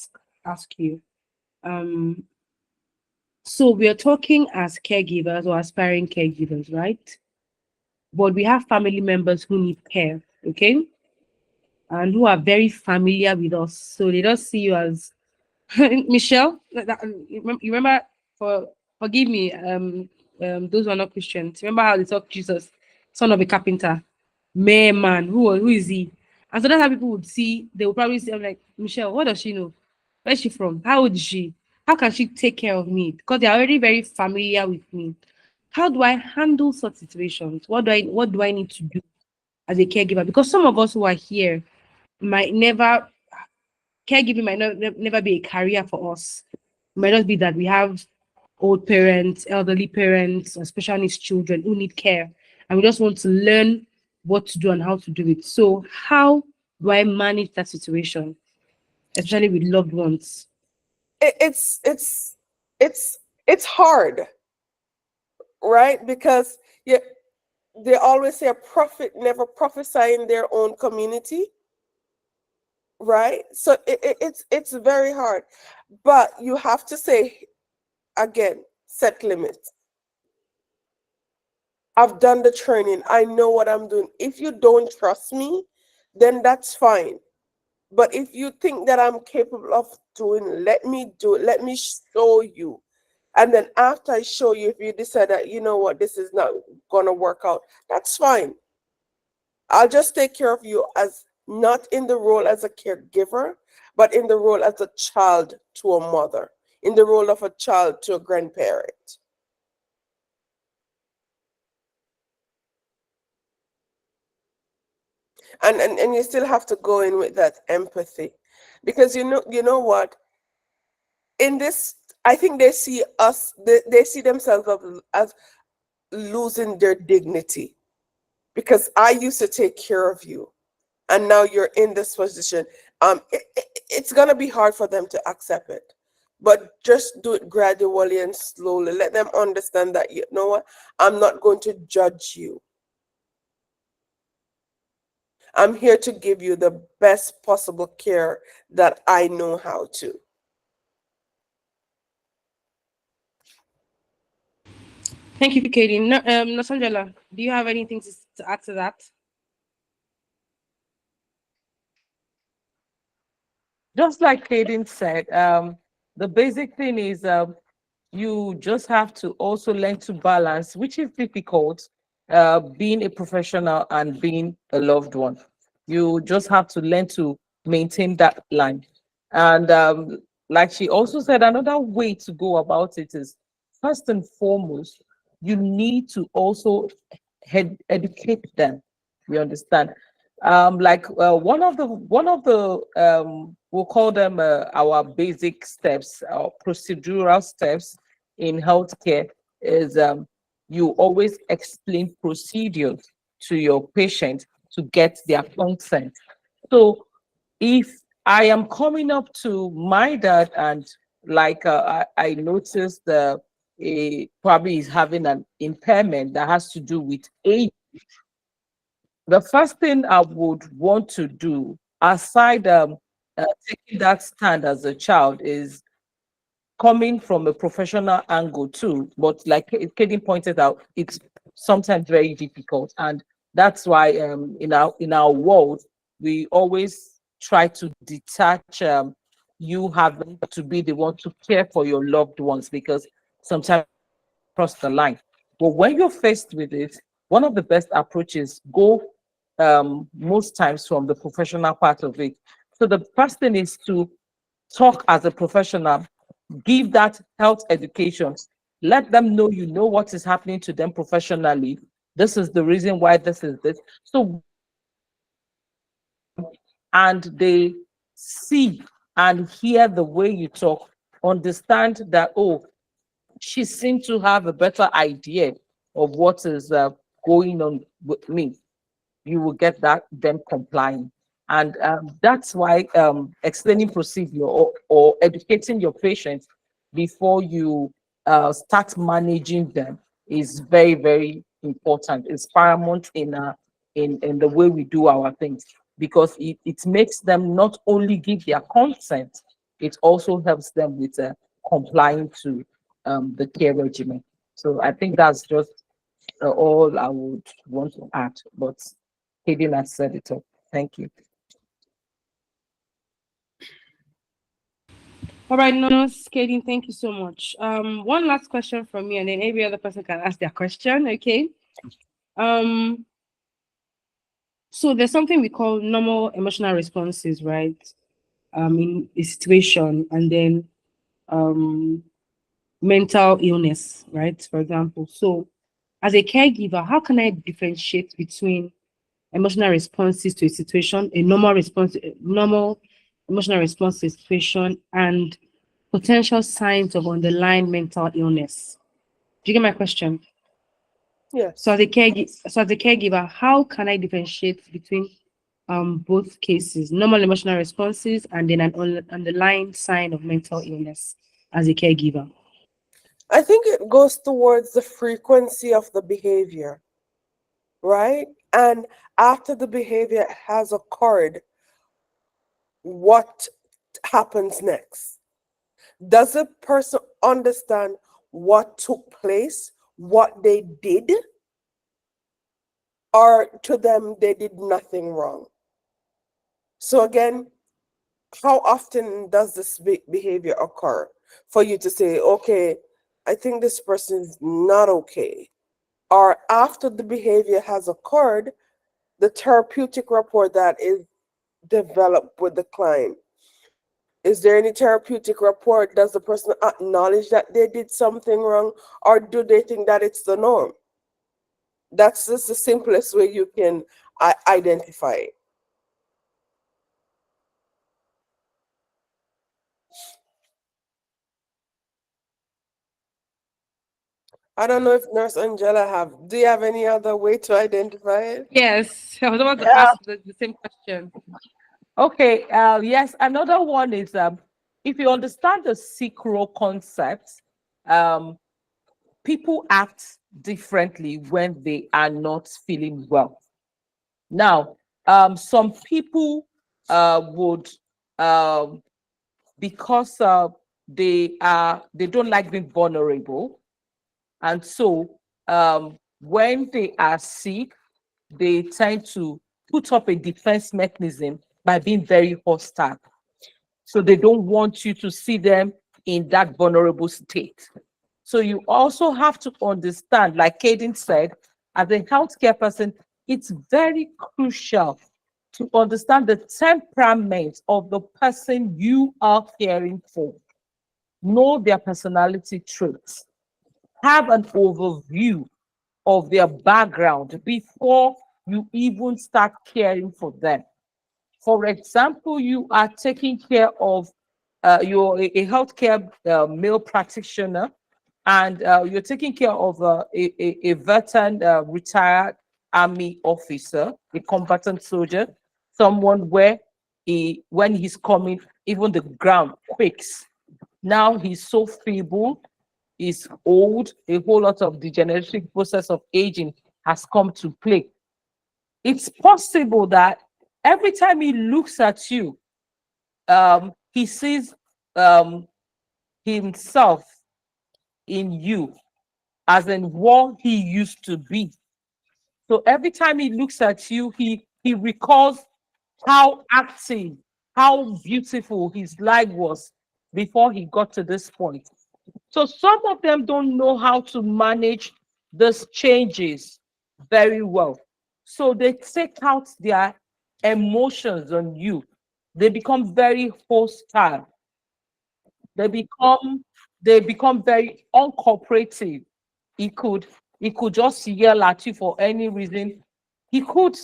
ask you. Um, so we are talking as caregivers or aspiring caregivers, right? But we have family members who need care, okay, and who are very familiar with us, so they don't see you as Michelle. You remember? Forgive me, those who are not Christians. Remember how they talk Jesus, son of a carpenter, mere man. Who is he? And so that's how people would see. They would probably say, "I'm like Michelle. What does she know? Where's she from? How old is she? How can she take care of me?" Because they're already very familiar with me. How do I handle such situations? What do I need to do as a caregiver? Because some of us who are here might never caregiving might never be a career for us. It might just be that we have old parents, elderly parents, or special needs children who need care, and we just want to learn what to do and how to do it. So, how do I manage that situation, especially with loved ones? It's hard, right? Because yeah, they always say a prophet never prophesy in their own community, right? So it's very hard, but you have to say again, set limits. I've done the training. I know what I'm doing. If you don't trust me, then that's fine. But if you think that I'm capable of doing, let me do it. Let me show you. And then after I show you, if you decide that, you know what, this is not going to work out, that's fine. I'll just take care of you as not in the role as a caregiver, but in the role as a child to a mother, in the role of a child to a grandparent. And you still have to go in with that empathy, because you know what, in this, I think they see us, they see themselves as losing their dignity, because I used to take care of you and now you're in this position. It's gonna be hard for them to accept it, but just do it gradually and slowly. Let them understand that, you know what, I'm not going to judge you. I'm here to give you the best possible care that I know how to. Thank you, Katie. No, Nasangela, do you have anything to add to that? Just like Kaden said, the basic thing is you just have to also learn to balance, which is difficult, being a professional and being a loved one. You just have to learn to maintain that line. And like she also said, another way to go about it is, first and foremost, you need to also educate them. You understand? Like one of the we'll call them our basic steps, our procedural steps in healthcare is, you always explain procedures to your patient to get their consent. So if I am coming up to my dad and, like, I noticed probably is having an impairment that has to do with age, the first thing I would want to do, aside taking that stand as a child, is coming from a professional angle too. But like Katie pointed out, it's sometimes very difficult, and that's why in our world we always try to detach you having to be the one to care for your loved ones, because sometimes cross the line. But when you're faced with it, one of the best approaches go most times from the professional part of it. So the first thing is to talk as a professional, give that health education, let them know you know what is happening to them professionally. This is the reason why this is this. So, and they see and hear the way you talk, understand that, oh, she seemed to have a better idea of what is going on with me. You will get that them complying. And that's why explaining procedure, or educating your patients before you start managing them is very, very important. It's paramount in the way we do our things, because it makes them not only give their consent, it also helps them with complying to the care regimen. So I think that's just all I would want to add. But Hayden has said it all. Thank you. All right, no, Kaden, thank you so much. One last question from me, and then every other person can ask their question. Okay. So there's something we call normal emotional responses, right? In a situation, and then mental illness, right? For example. So as a caregiver, how can I differentiate between emotional responses to a situation, a normal emotional response to a situation, and potential signs of underlying mental illness? Do you get my question? Yes. So as a caregiver, how can I differentiate between both cases, normal emotional responses and then an underlying sign of mental illness as a caregiver? I think it goes towards the frequency of the behavior, right? And after the behavior has occurred, what happens next? Does the person understand what took place, what they did, or to them they did nothing wrong? So again, how often does this behavior occur for you to say, okay, I think this person is not okay? Or after the behavior has occurred, the therapeutic rapport that is developed with the client. Is there any therapeutic rapport? Does the person acknowledge that they did something wrong, or do they think that it's the norm? That's just the simplest way you can identify it. I don't know if Nurse Angela do you have any other way to identify it? Yes, I was about to ask the same question. Okay. Yes. Another one is, if you understand the CRO concept, people act differently when they are not feeling well. Now, some people would, because they don't like being vulnerable, and so when they are sick, they tend to put up a defense mechanism by being very hostile. So they don't want you to see them in that vulnerable state. So you also have to understand, like Kaden said, as a healthcare person, it's very crucial to understand the temperament of the person you are caring for. Know their personality traits. Have an overview of their background before you even start caring for them. For example, you are taking care of, you're a healthcare male practitioner, and you're taking care of a veteran retired army officer, a combatant soldier, someone where when he's coming, even the ground quakes. Now he's so feeble, he's old, a whole lot of degenerative process of aging has come to play. It's possible that every time he looks at you, he sees himself in you as in what he used to be. So every time he looks at you, he recalls how active, how beautiful his life was before he got to this point. So some of them don't know how to manage these changes very well. So they take out their emotions on you. They become very hostile. They become very uncooperative. He could just yell at you for any reason. He could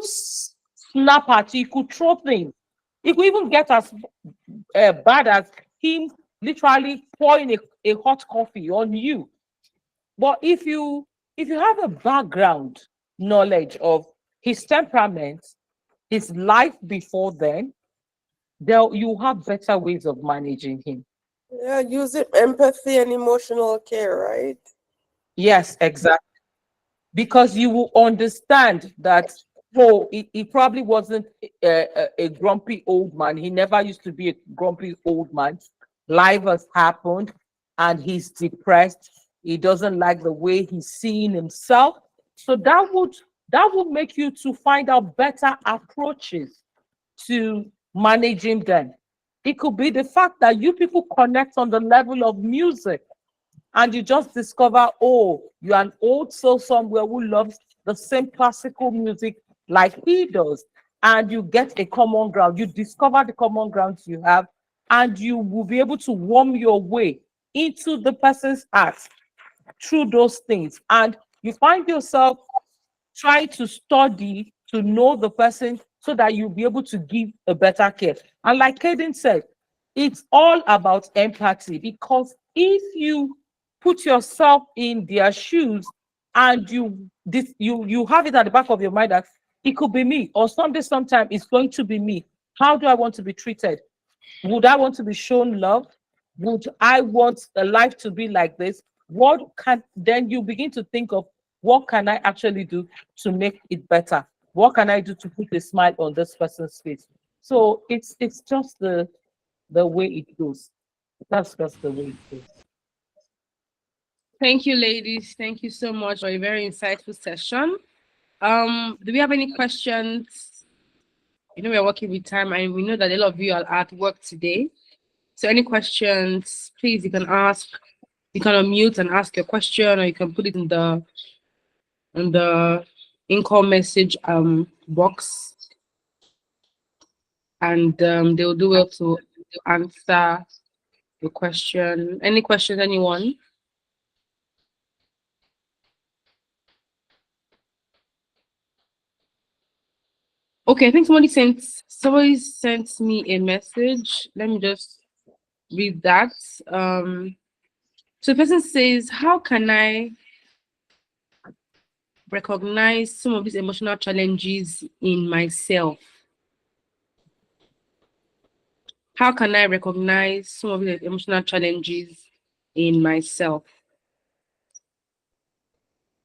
snap at you. He could throw things. It could even get as bad as him literally pouring a hot coffee on you. But if you have a background knowledge of his temperament, his life before then, you have better ways of managing him. Yeah, using empathy and emotional care, right? Yes, exactly. Because you will understand that, oh, he probably wasn't a grumpy old man. He never used to be a grumpy old man. Life has happened and he's depressed. He doesn't like the way he's seeing himself. So that would make you to find out better approaches to managing them. It could be the fact that you people connect on the level of music and you just discover, oh, you're an old soul somewhere who loves the same classical music like he does. And you get a common ground. You discover the common grounds you have, and you will be able to warm your way into the person's heart through those things. And you find yourself try to study to know the person so that you'll be able to give a better care. And like Kaden said, it's all about empathy, because if you put yourself in their shoes and you have it at the back of your mind that it could be me, or sometime it's going to be me. How do I want to be treated? Would I want to be shown love? Would I want a life to be like this? Then you begin to think of, what can I actually do to make it better? What can I do to put a smile on this person's face? So it's just the way it goes. That's just the way it goes. Thank you, ladies. Thank you so much for a very insightful session. Do we have any questions? You know, we're working with time, and we know that a lot of you are at work today. So any questions, please, you can ask. You can unmute and ask your question, or you can put it in the in-call message box, and they'll do well to answer the question. Any questions, anyone? Okay, I think somebody sent me a message. Let me just read that. So the person says, how can I recognize some of these emotional challenges in myself? How can I recognize some of the emotional challenges in myself?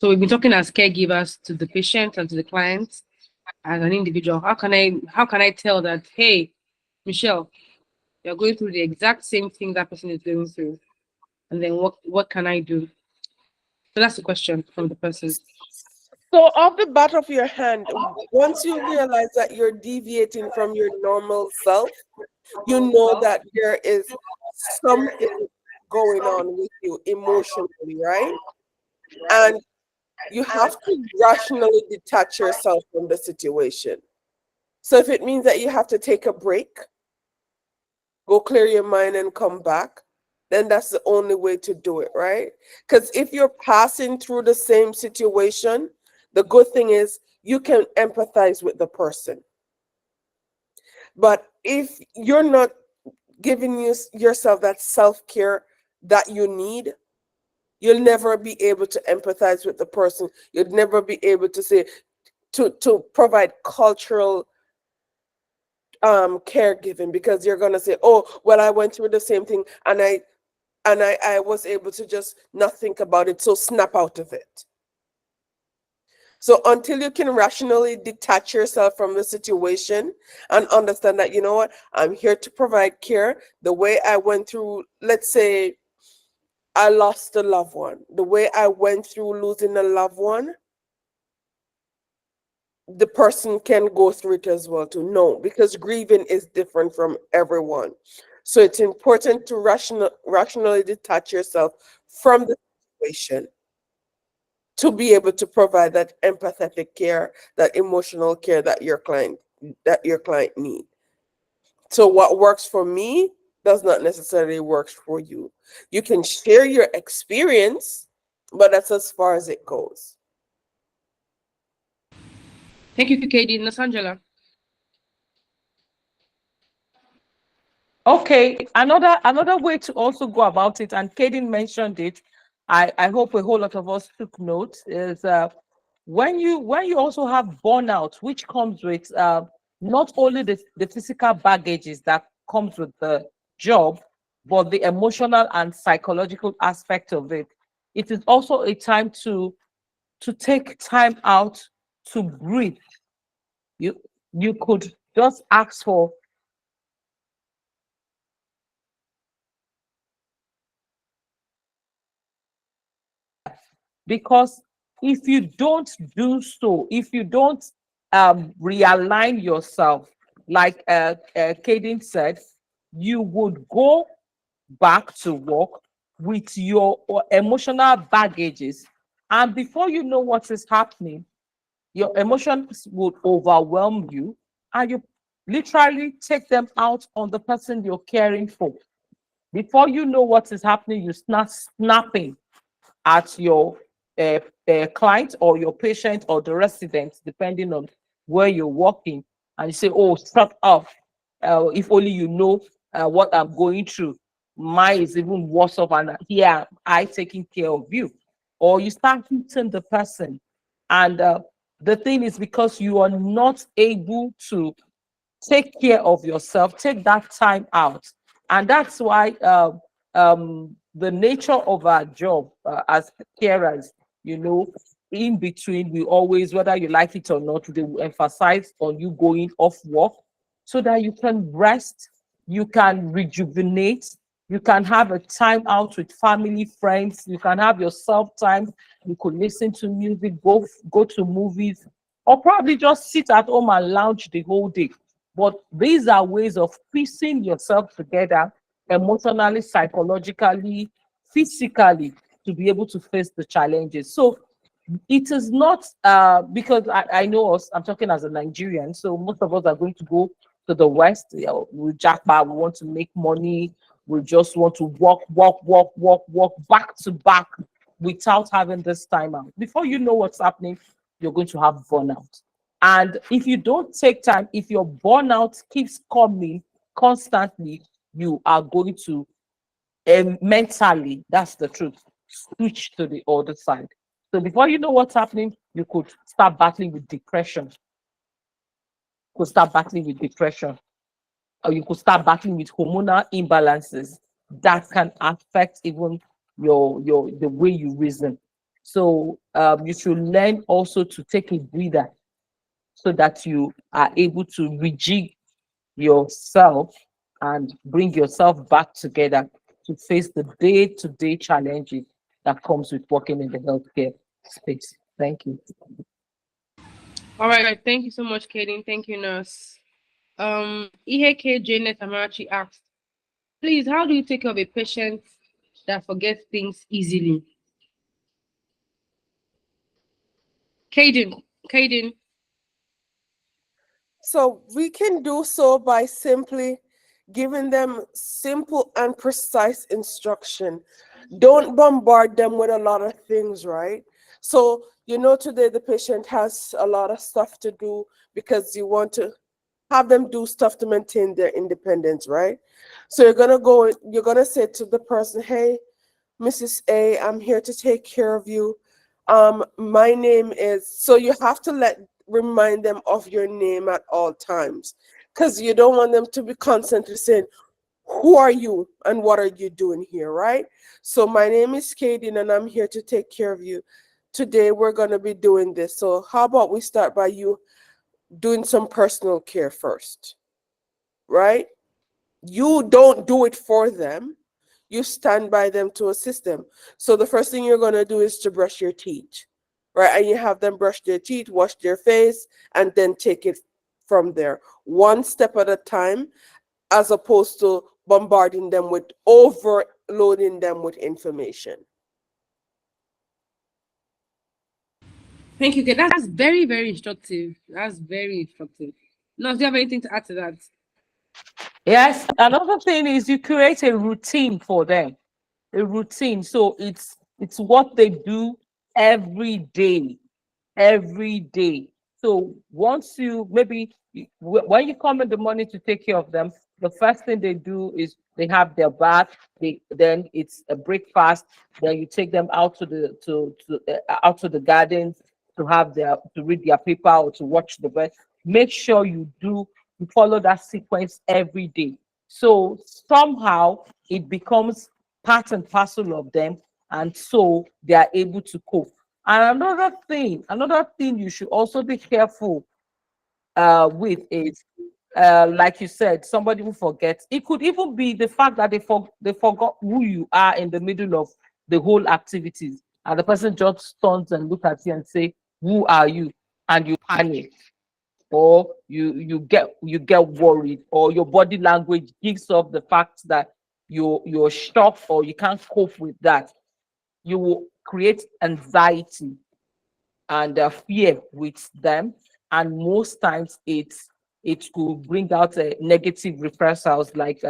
So we've been talking as caregivers to the patient and to the client as an individual. How can I tell that, hey, Michelle, you're going through the exact same thing that person is going through? And then what can I do? So that's the question from the person. So off the back of your hand, once you realize that you're deviating from your normal self, you know that there is something going on with you emotionally, right? And you have to rationally detach yourself from the situation. So if it means that you have to take a break, go clear your mind and come back, then that's the only way to do it, right? Because if you're passing through the same situation, the good thing is you can empathize with the person. But if you're not giving yourself that self-care that you need, you'll never be able to empathize with the person. You'll never be able to say, to provide cultural caregiving, because you're gonna say, oh, well, I went through the same thing and I was able to just not think about it, so snap out of it. So until you can rationally detach yourself from the situation and understand that, you know what, I'm here to provide care. The way I went through, let's say I lost a loved one, the way I went through losing a loved one, the person can go through it as well too. No, because grieving is different from everyone. So it's important to rationally detach yourself from the situation to be able to provide that empathetic care, that emotional care that your client needs. So what works for me does not necessarily work for you. You can share your experience, but that's as far as it goes. Thank you, Katie. Nasangela. Okay, another way to also go about it, and Kaden mentioned it, I hope a whole lot of us took note, is when you also have burnout, which comes with not only the physical baggages that comes with the job, but the emotional and psychological aspect of it. It is also a time to take time out to breathe. You could just ask for, because if you don't do so, if you don't realign yourself, like Kaden said, you would go back to work with your emotional baggages, and before you know what is happening, your emotions would overwhelm you, and you literally take them out on the person you're caring for. Before you know what is happening, you start snapping at your client or your patient or the resident, depending on where you're working, and you say, "Oh, shut up! If only you know what I'm going through. Mine is even worse off, and here I taking care of you." Or you start hitting the person, and the thing is, because you are not able to take care of yourself, take that time out. And that's why the nature of our job as carers, in between, we always, whether you like it or not, they will emphasize on you going off work so that you can rest, you can rejuvenate, you can have a time out with family, friends, you can have your self time, you could listen to music, go to movies, or probably just sit at home and lounge the whole day. But these are ways of piecing yourself together emotionally, psychologically, physically, to be able to face the challenges. So it is not because I know us, I'm talking as a Nigerian, so most of us are going to go to the West. We jackpot, we want to make money, we just want to walk back to back without having this time out. Before you know what's happening, you're going to have burnout. And if you don't take time, if your burnout keeps coming constantly, you are going to mentally, that's the truth, switch to the other side. So before you know what's happening, you could start battling with depression. Or you could start battling with hormonal imbalances that can affect even your the way you reason. So you should learn also to take a breather so that you are able to rejig yourself and bring yourself back together to face the day-to-day challenges that comes with working in the healthcare space. Thank you. All right. Thank you so much, Katie. Thank you, nurse. EHK Janet Amarachi asked, please, how do you take care of a patient that forget things easily? Kaden. So we can do so by simply giving them simple and precise instruction. Don't bombard them with a lot of things, right? So, today the patient has a lot of stuff to do because you want to have them do stuff to maintain their independence, right? So you're gonna say to the person, hey, Mrs. A, I'm here to take care of you. My name is, so you have to remind them of your name at all times, because you don't want them to be constantly saying, who are you and what are you doing here, right? So my name is Katie and I'm here to take care of you. Today we're going to be doing this. So how about we start by you doing some personal care first, right? You don't do it for them. You stand by them to assist them. So the first thing you're going to do is to brush your teeth, right? And you have them brush their teeth, wash their face, and then take it from there, one step at a time, as opposed to bombarding them with overloading them with information. Thank you. That's very, very instructive. That's very instructive. No, do you have anything to add to that? Yes, another thing is you create a routine for them. A routine. So it's what they do every day. Every day. So once when you come in the morning to take care of them, the first thing they do is they have their bath. Then it's a breakfast. Then you take them out out to the gardens to read their paper or to watch the bird. Make sure you follow that sequence every day. So somehow it becomes part and parcel of them, and so they are able to cope. And another thing you should also be careful with is, like you said, somebody who forgets. It could even be the fact that they forgot who you are in the middle of the whole activities, and the person just turns and look at you and say, "Who are you?" And you panic, or you get worried, or your body language gives off the fact that you're shocked or you can't cope with that. You will create anxiety and fear with them, and most times it could bring out negative repercussions, like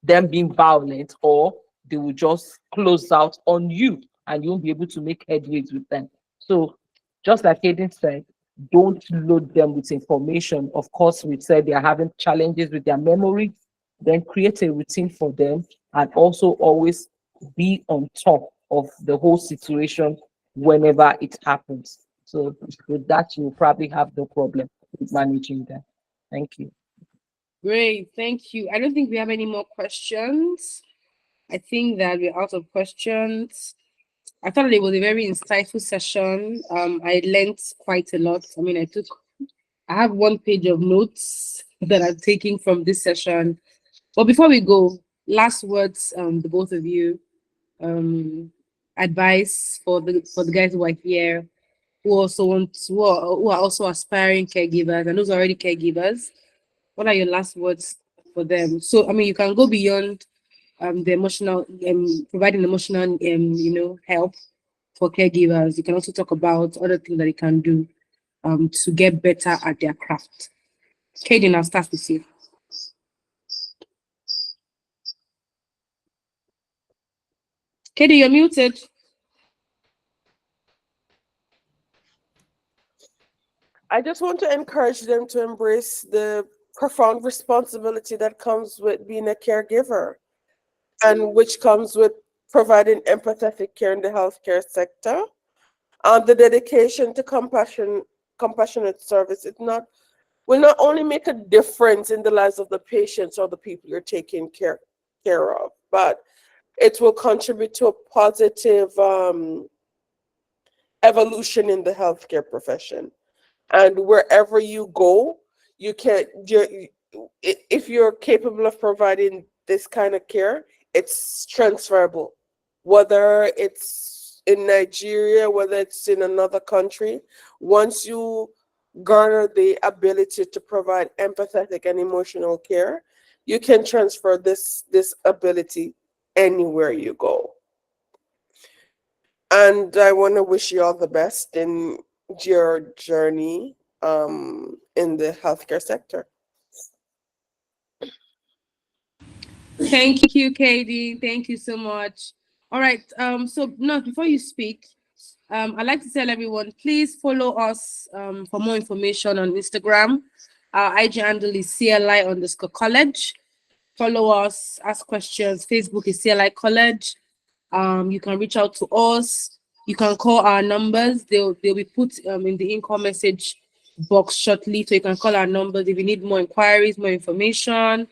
them being violent, or they will just close out on you and you won't be able to make headways with them. So just like Aiden said, don't load them with information. Of course, we said they are having challenges with their memory. Then create a routine for them, and also always be on top of the whole situation whenever it happens. So with that, you will probably have no problem with managing that. Thank you. Great, thank you. I don't think we have any more questions. I think that we're out of questions. I thought it was a very insightful session. I learned quite a lot. I mean, I have 1 page of notes that I'm taking from this session. But before we go, last words, the both of you, advice for the guys who are here, who are also aspiring caregivers, and those are already caregivers. What are your last words for them? So, I mean, you can go beyond the emotional, providing emotional, help for caregivers. You can also talk about other things that they can do to get better at their craft. Kaden, I'll start with you. Kaden, you're muted. I just want to encourage them to embrace the profound responsibility that comes with being a caregiver, and which comes with providing empathetic care in the healthcare sector. The dedication to compassionate service, will not only make a difference in the lives of the patients or the people you're taking care of, but it will contribute to a positive evolution in the healthcare profession. And wherever you go, if you're capable of providing this kind of care, it's transferable, whether it's in Nigeria, whether it's in another country. Once you garner the ability to provide empathetic and emotional care, you can transfer this ability anywhere you go. And I want to wish you all the best in your journey in the healthcare sector. Thank you, Katie. Thank you so much. All right. So no, before you speak, I'd like to tell everyone, please follow us for more information on Instagram. Our IG handle is CLI_college. Follow us, ask questions. Facebook is CLI College. You can reach out to us. You can call our numbers. They'll be put in the in-call message box shortly. So you can call our numbers if you need more inquiries, more information.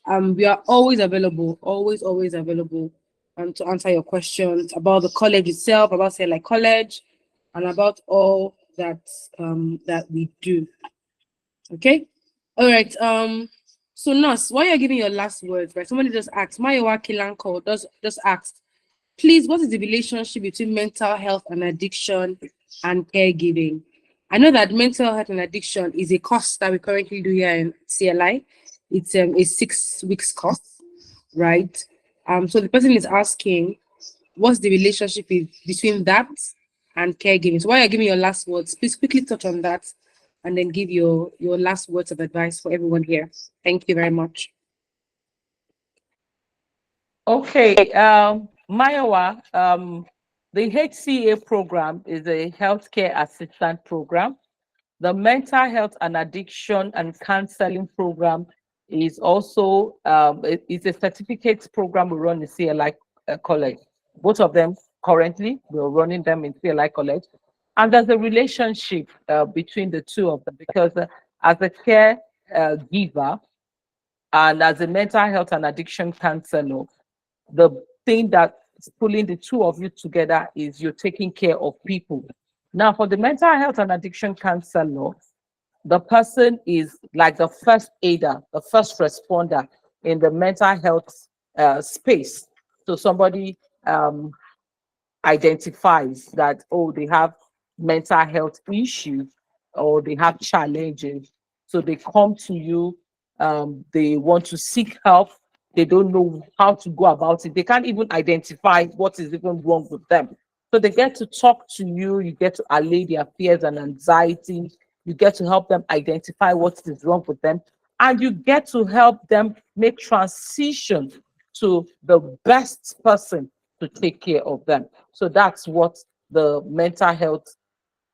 We are always available, always available to answer your questions about the college itself, about CLI College, and about all that that we do. Okay? All right. So Nurse, while you're giving your last words, right? Somebody just asked, Mayowa Kilanko just asked, please, what is the relationship between mental health and addiction and caregiving? I know that mental health and addiction is a course that we currently do here in CLI. It's a 6 weeks course, right? So the person is asking, what's the relationship between that and caregiving? So while you're giving your last words, please quickly touch on that and then give your last words of advice for everyone here. Thank you very much. Okay, Mayowa, the HCA program is a healthcare assistant program. The mental health and addiction and counseling program is also it's a certificate program we run in CLI College. Both of them currently, we're running them in CLI College. And there's a relationship between the two of them because as a care giver and as a mental health and addiction counselor, the thing that's pulling the two of you together is you're taking care of people. Now, for the mental health and addiction counselor, the person is like the first aider, the first responder in the mental health space. So somebody identifies that, oh, they have mental health issues or they have challenges. So they come to you, they want to seek help. They don't know how to go about it. They can't even identify what is even wrong with them. So they get to talk to you, you get to allay their fears and anxiety, you get to help them identify what is wrong with them, and you get to help them make transition to the best person to take care of them. So that's what the mental health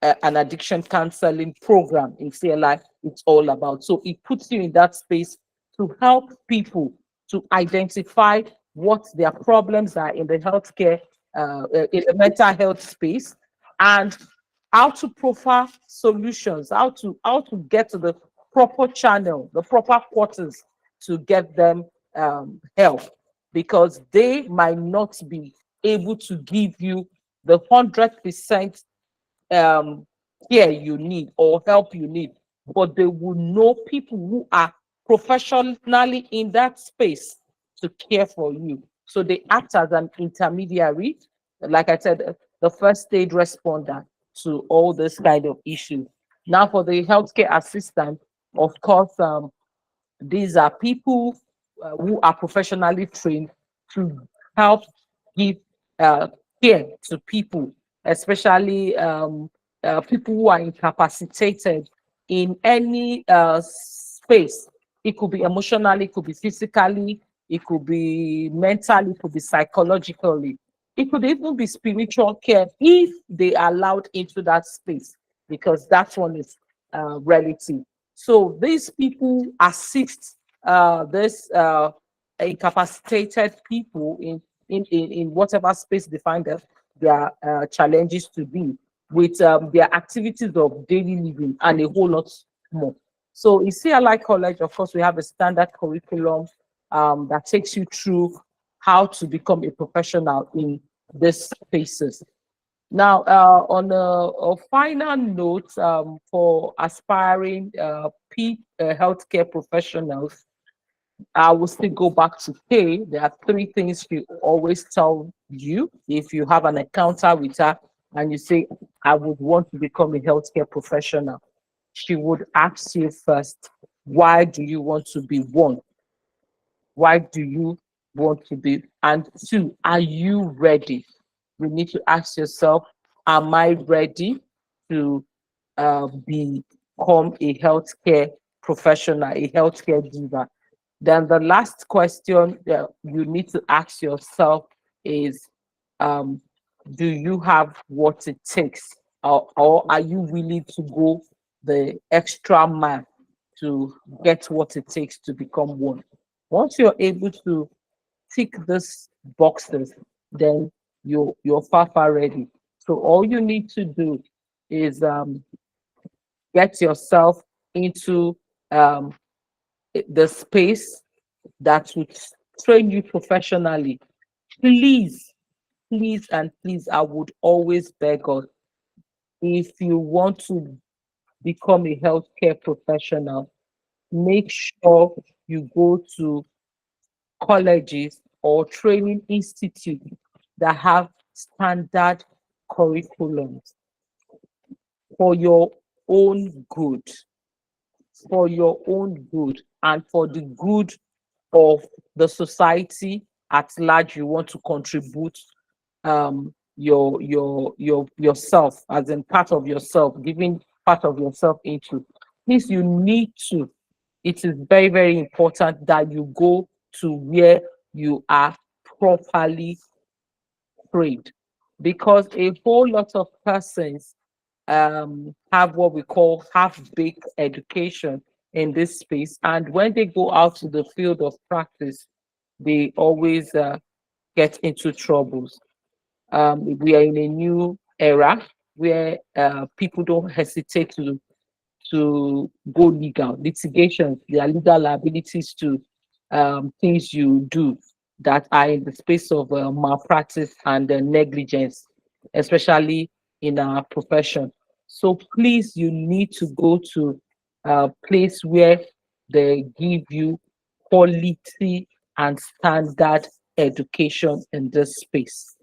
and addiction counseling program in CLI is all about. So it puts you in that space to help people to identify what their problems are in the healthcare, in the mental health space, and how to profile solutions, how to get to the proper channel, the proper quarters to get them help, because they might not be able to give you the 100% care you need or help you need, but they will know people who are professionally in that space to care for you. So they act as an intermediary, like I said, the first stage responder to all this kind of issues. Now, for the healthcare assistant, of course, these are people who are professionally trained to help give care to people, especially people who are incapacitated in any space. It could be emotionally, it could be physically, it could be mentally, it could be psychologically. It could even be spiritual care if they are allowed into that space, because that one is relative. So these people assist this incapacitated people in whatever space they find their challenges to be, with their activities of daily living and a whole lot more. So in CLI College, of course, we have a standard curriculum that takes you through how to become a professional in these spaces. Now, on a final note, for aspiring healthcare professionals, I will still go back to Kay. There are three things she always tell you if you have an encounter with her and you say, I would want to become a healthcare professional. She would ask you first, why do you want to be one? Why do you want to be? And two, are you ready? you need to ask yourself, am I ready to become a healthcare professional, a healthcare giver? Then the last question that you need to ask yourself is, um, do you have what it takes, or are you willing to go the extra mile to get what it takes to become one? Once you're able to tick these boxes, then you're far ready. So all you need to do is get yourself into um, the space that would train you professionally. Please, please, and please, I would always beg us, if you want to become a healthcare professional, make sure you go to colleges or training institutes that have standard curriculums for your own good, for your own good, and for the good of the society at large. You want to contribute your yourself, as in part of yourself, giving part of yourself into. Please, you need to. It is very, very important that you go to where you are properly trained, because a whole lot of persons have what we call half-baked education in this space, and when they go out to the field of practice, they always get into troubles. We are in a new era where people don't hesitate to go legal. Litigation, there are legal liabilities to things you do that are in the space of malpractice and negligence, especially in our profession. So please, you need to go to a place where they give you quality and standard education in this space.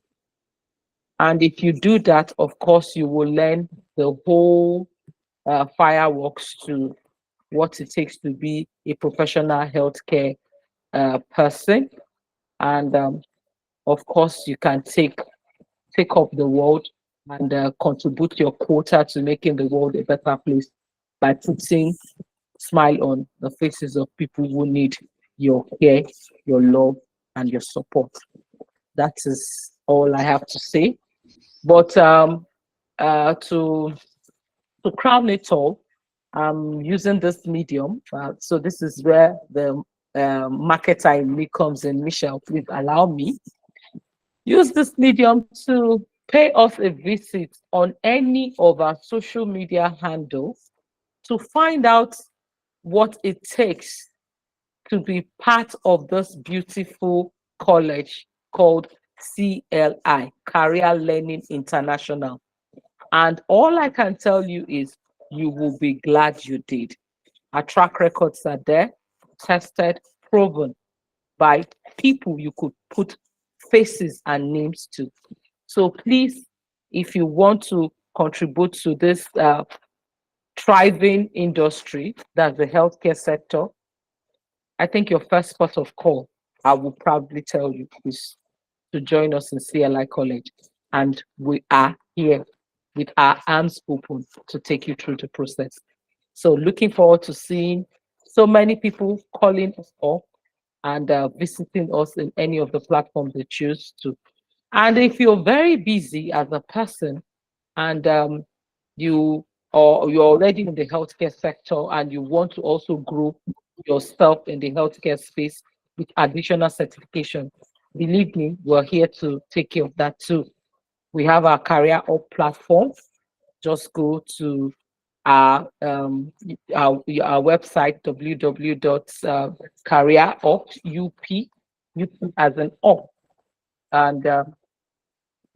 And if you do that, of course, you will learn the whole fireworks to what it takes to be a professional healthcare person. And of course, you can take up the world and contribute your quota to making the world a better place by putting smile on the faces of people who need your care, your love, and your support. That is all I have to say. But to crown it all, I'm using this medium. So this is where the marketer in me comes in. Michelle, please allow me. Use this medium to pay us a visit on any of our social media handles to find out what it takes to be part of this beautiful college called CLI, Career Learning International. And all I can tell you is you will be glad you did. Our track records are there, tested, proven by people you could put faces and names to. So please, if you want to contribute to this thriving industry, that's the healthcare sector, I think your first spot of call, I will probably tell you, is to join us in CLI College. And we are here with our arms open to take you through the process. So looking forward to seeing so many people calling us up and visiting us in any of the platforms they choose to. And if you're very busy as a person and you or you're already in the healthcare sector and you want to also grow yourself in the healthcare space with additional certification, believe me, we're here to take care of that too. We have our Career Up platform. Just go to our website, www.careerup, as an up, and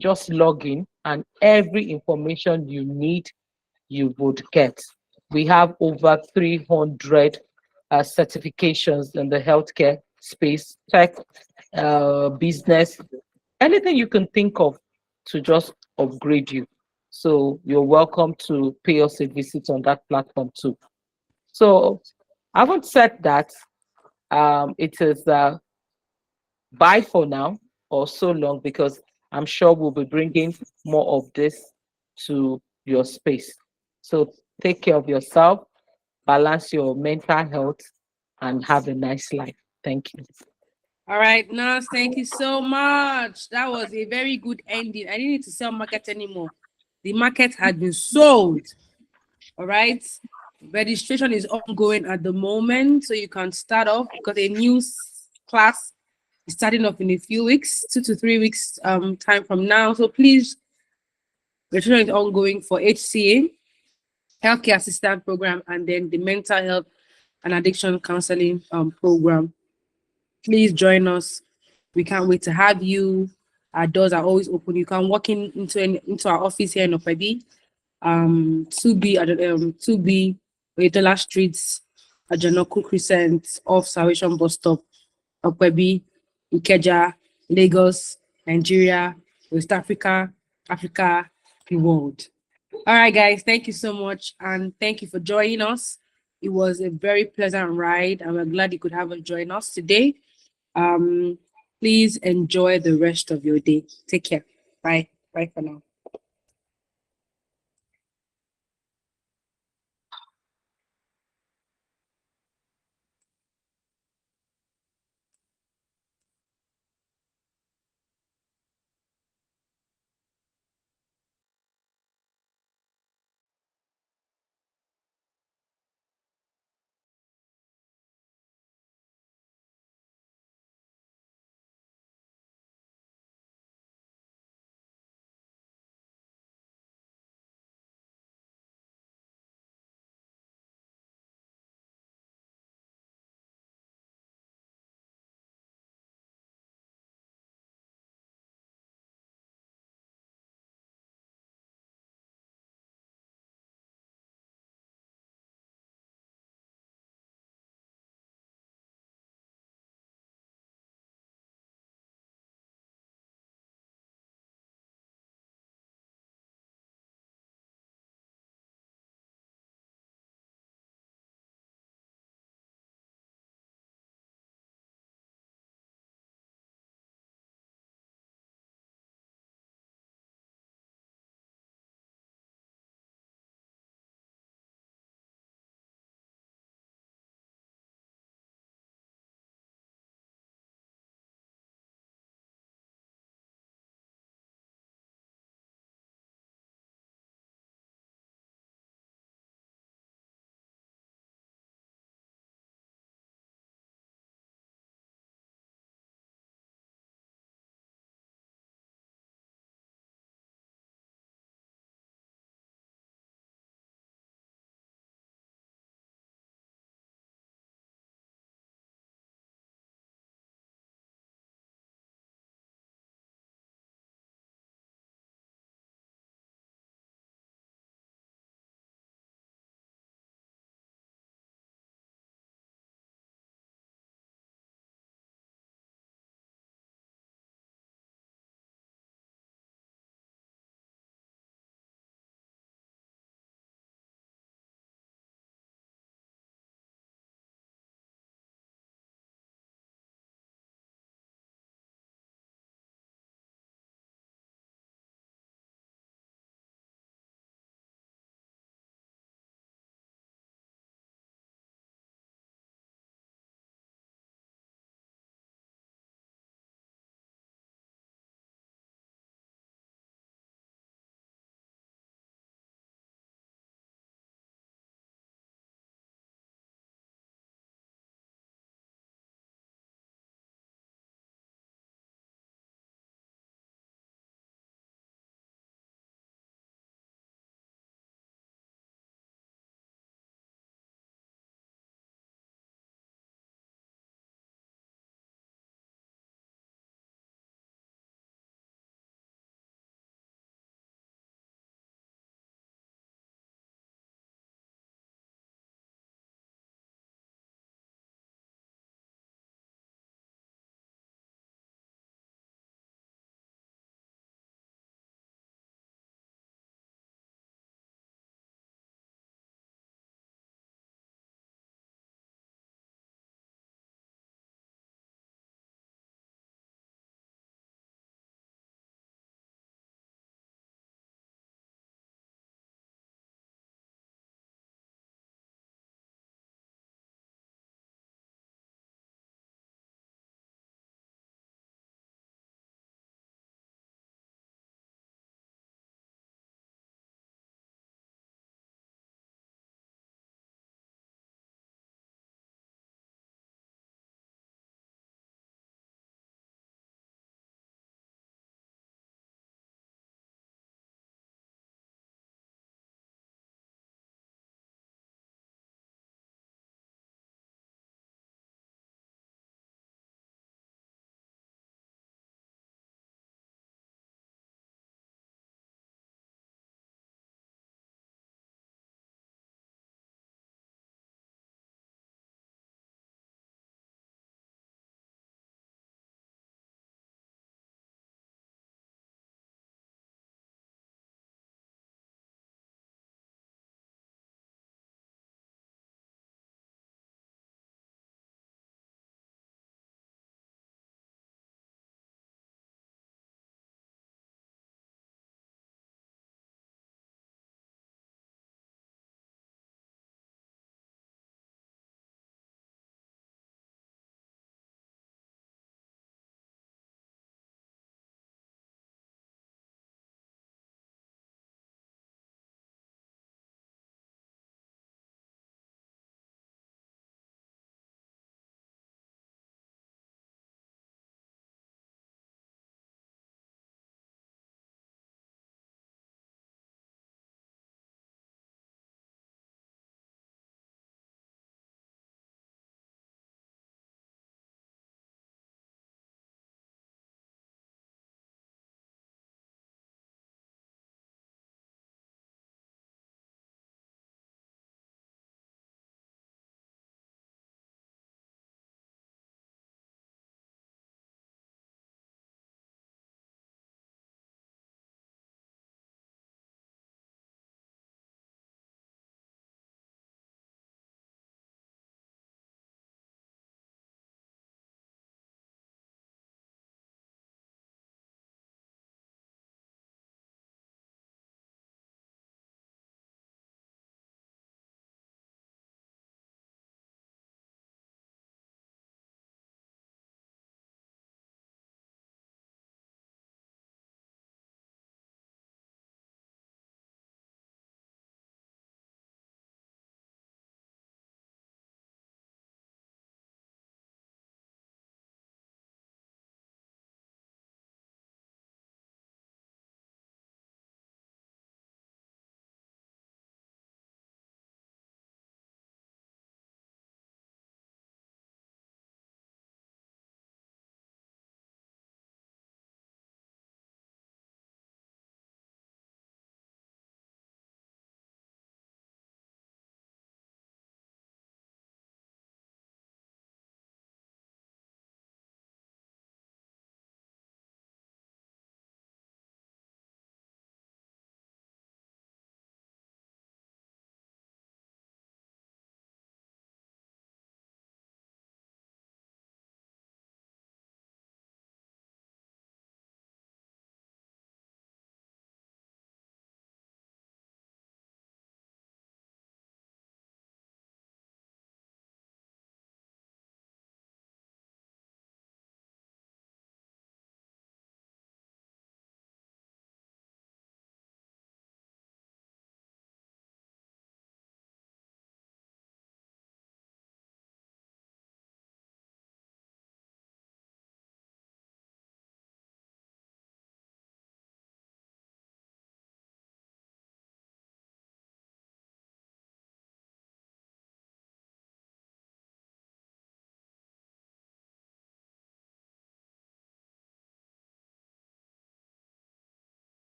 just log in, and every information you need, you would get. We have over 300 certifications in the healthcare space, tech, business, anything you can think of to just upgrade you. So you're welcome to pay us a visit on that platform too. So I haven't said that it is bye for now or so long, because I'm sure we'll be bringing more of this to your space. So take care of yourself, balance your mental health, and have a nice life. Thank you. All right, Nas, thank you so much. That was a very good ending. I didn't need to sell market anymore. The market had been sold. All right. Registration is ongoing at the moment, so you can start off because a new class is starting off in a few weeks, 2 to 3 weeks time from now. So please, registration is ongoing for HCA, healthcare assistant program, and then the mental health and addiction counseling program. Please join us. We can't wait to have you. Our doors are always open. You can walk into our office here in Opebi, 2B at 2B Oyetola Streets, Ajanoku Crescent, off Salvation Bus Stop, Opebi, Ikeja, Lagos, Nigeria, West Africa, Africa, the world. All right, guys, thank you so much, and thank you for joining us. It was a very pleasant ride, and we're glad you could have us join us today. Please enjoy the rest of your day. Take care. Bye. Bye for now.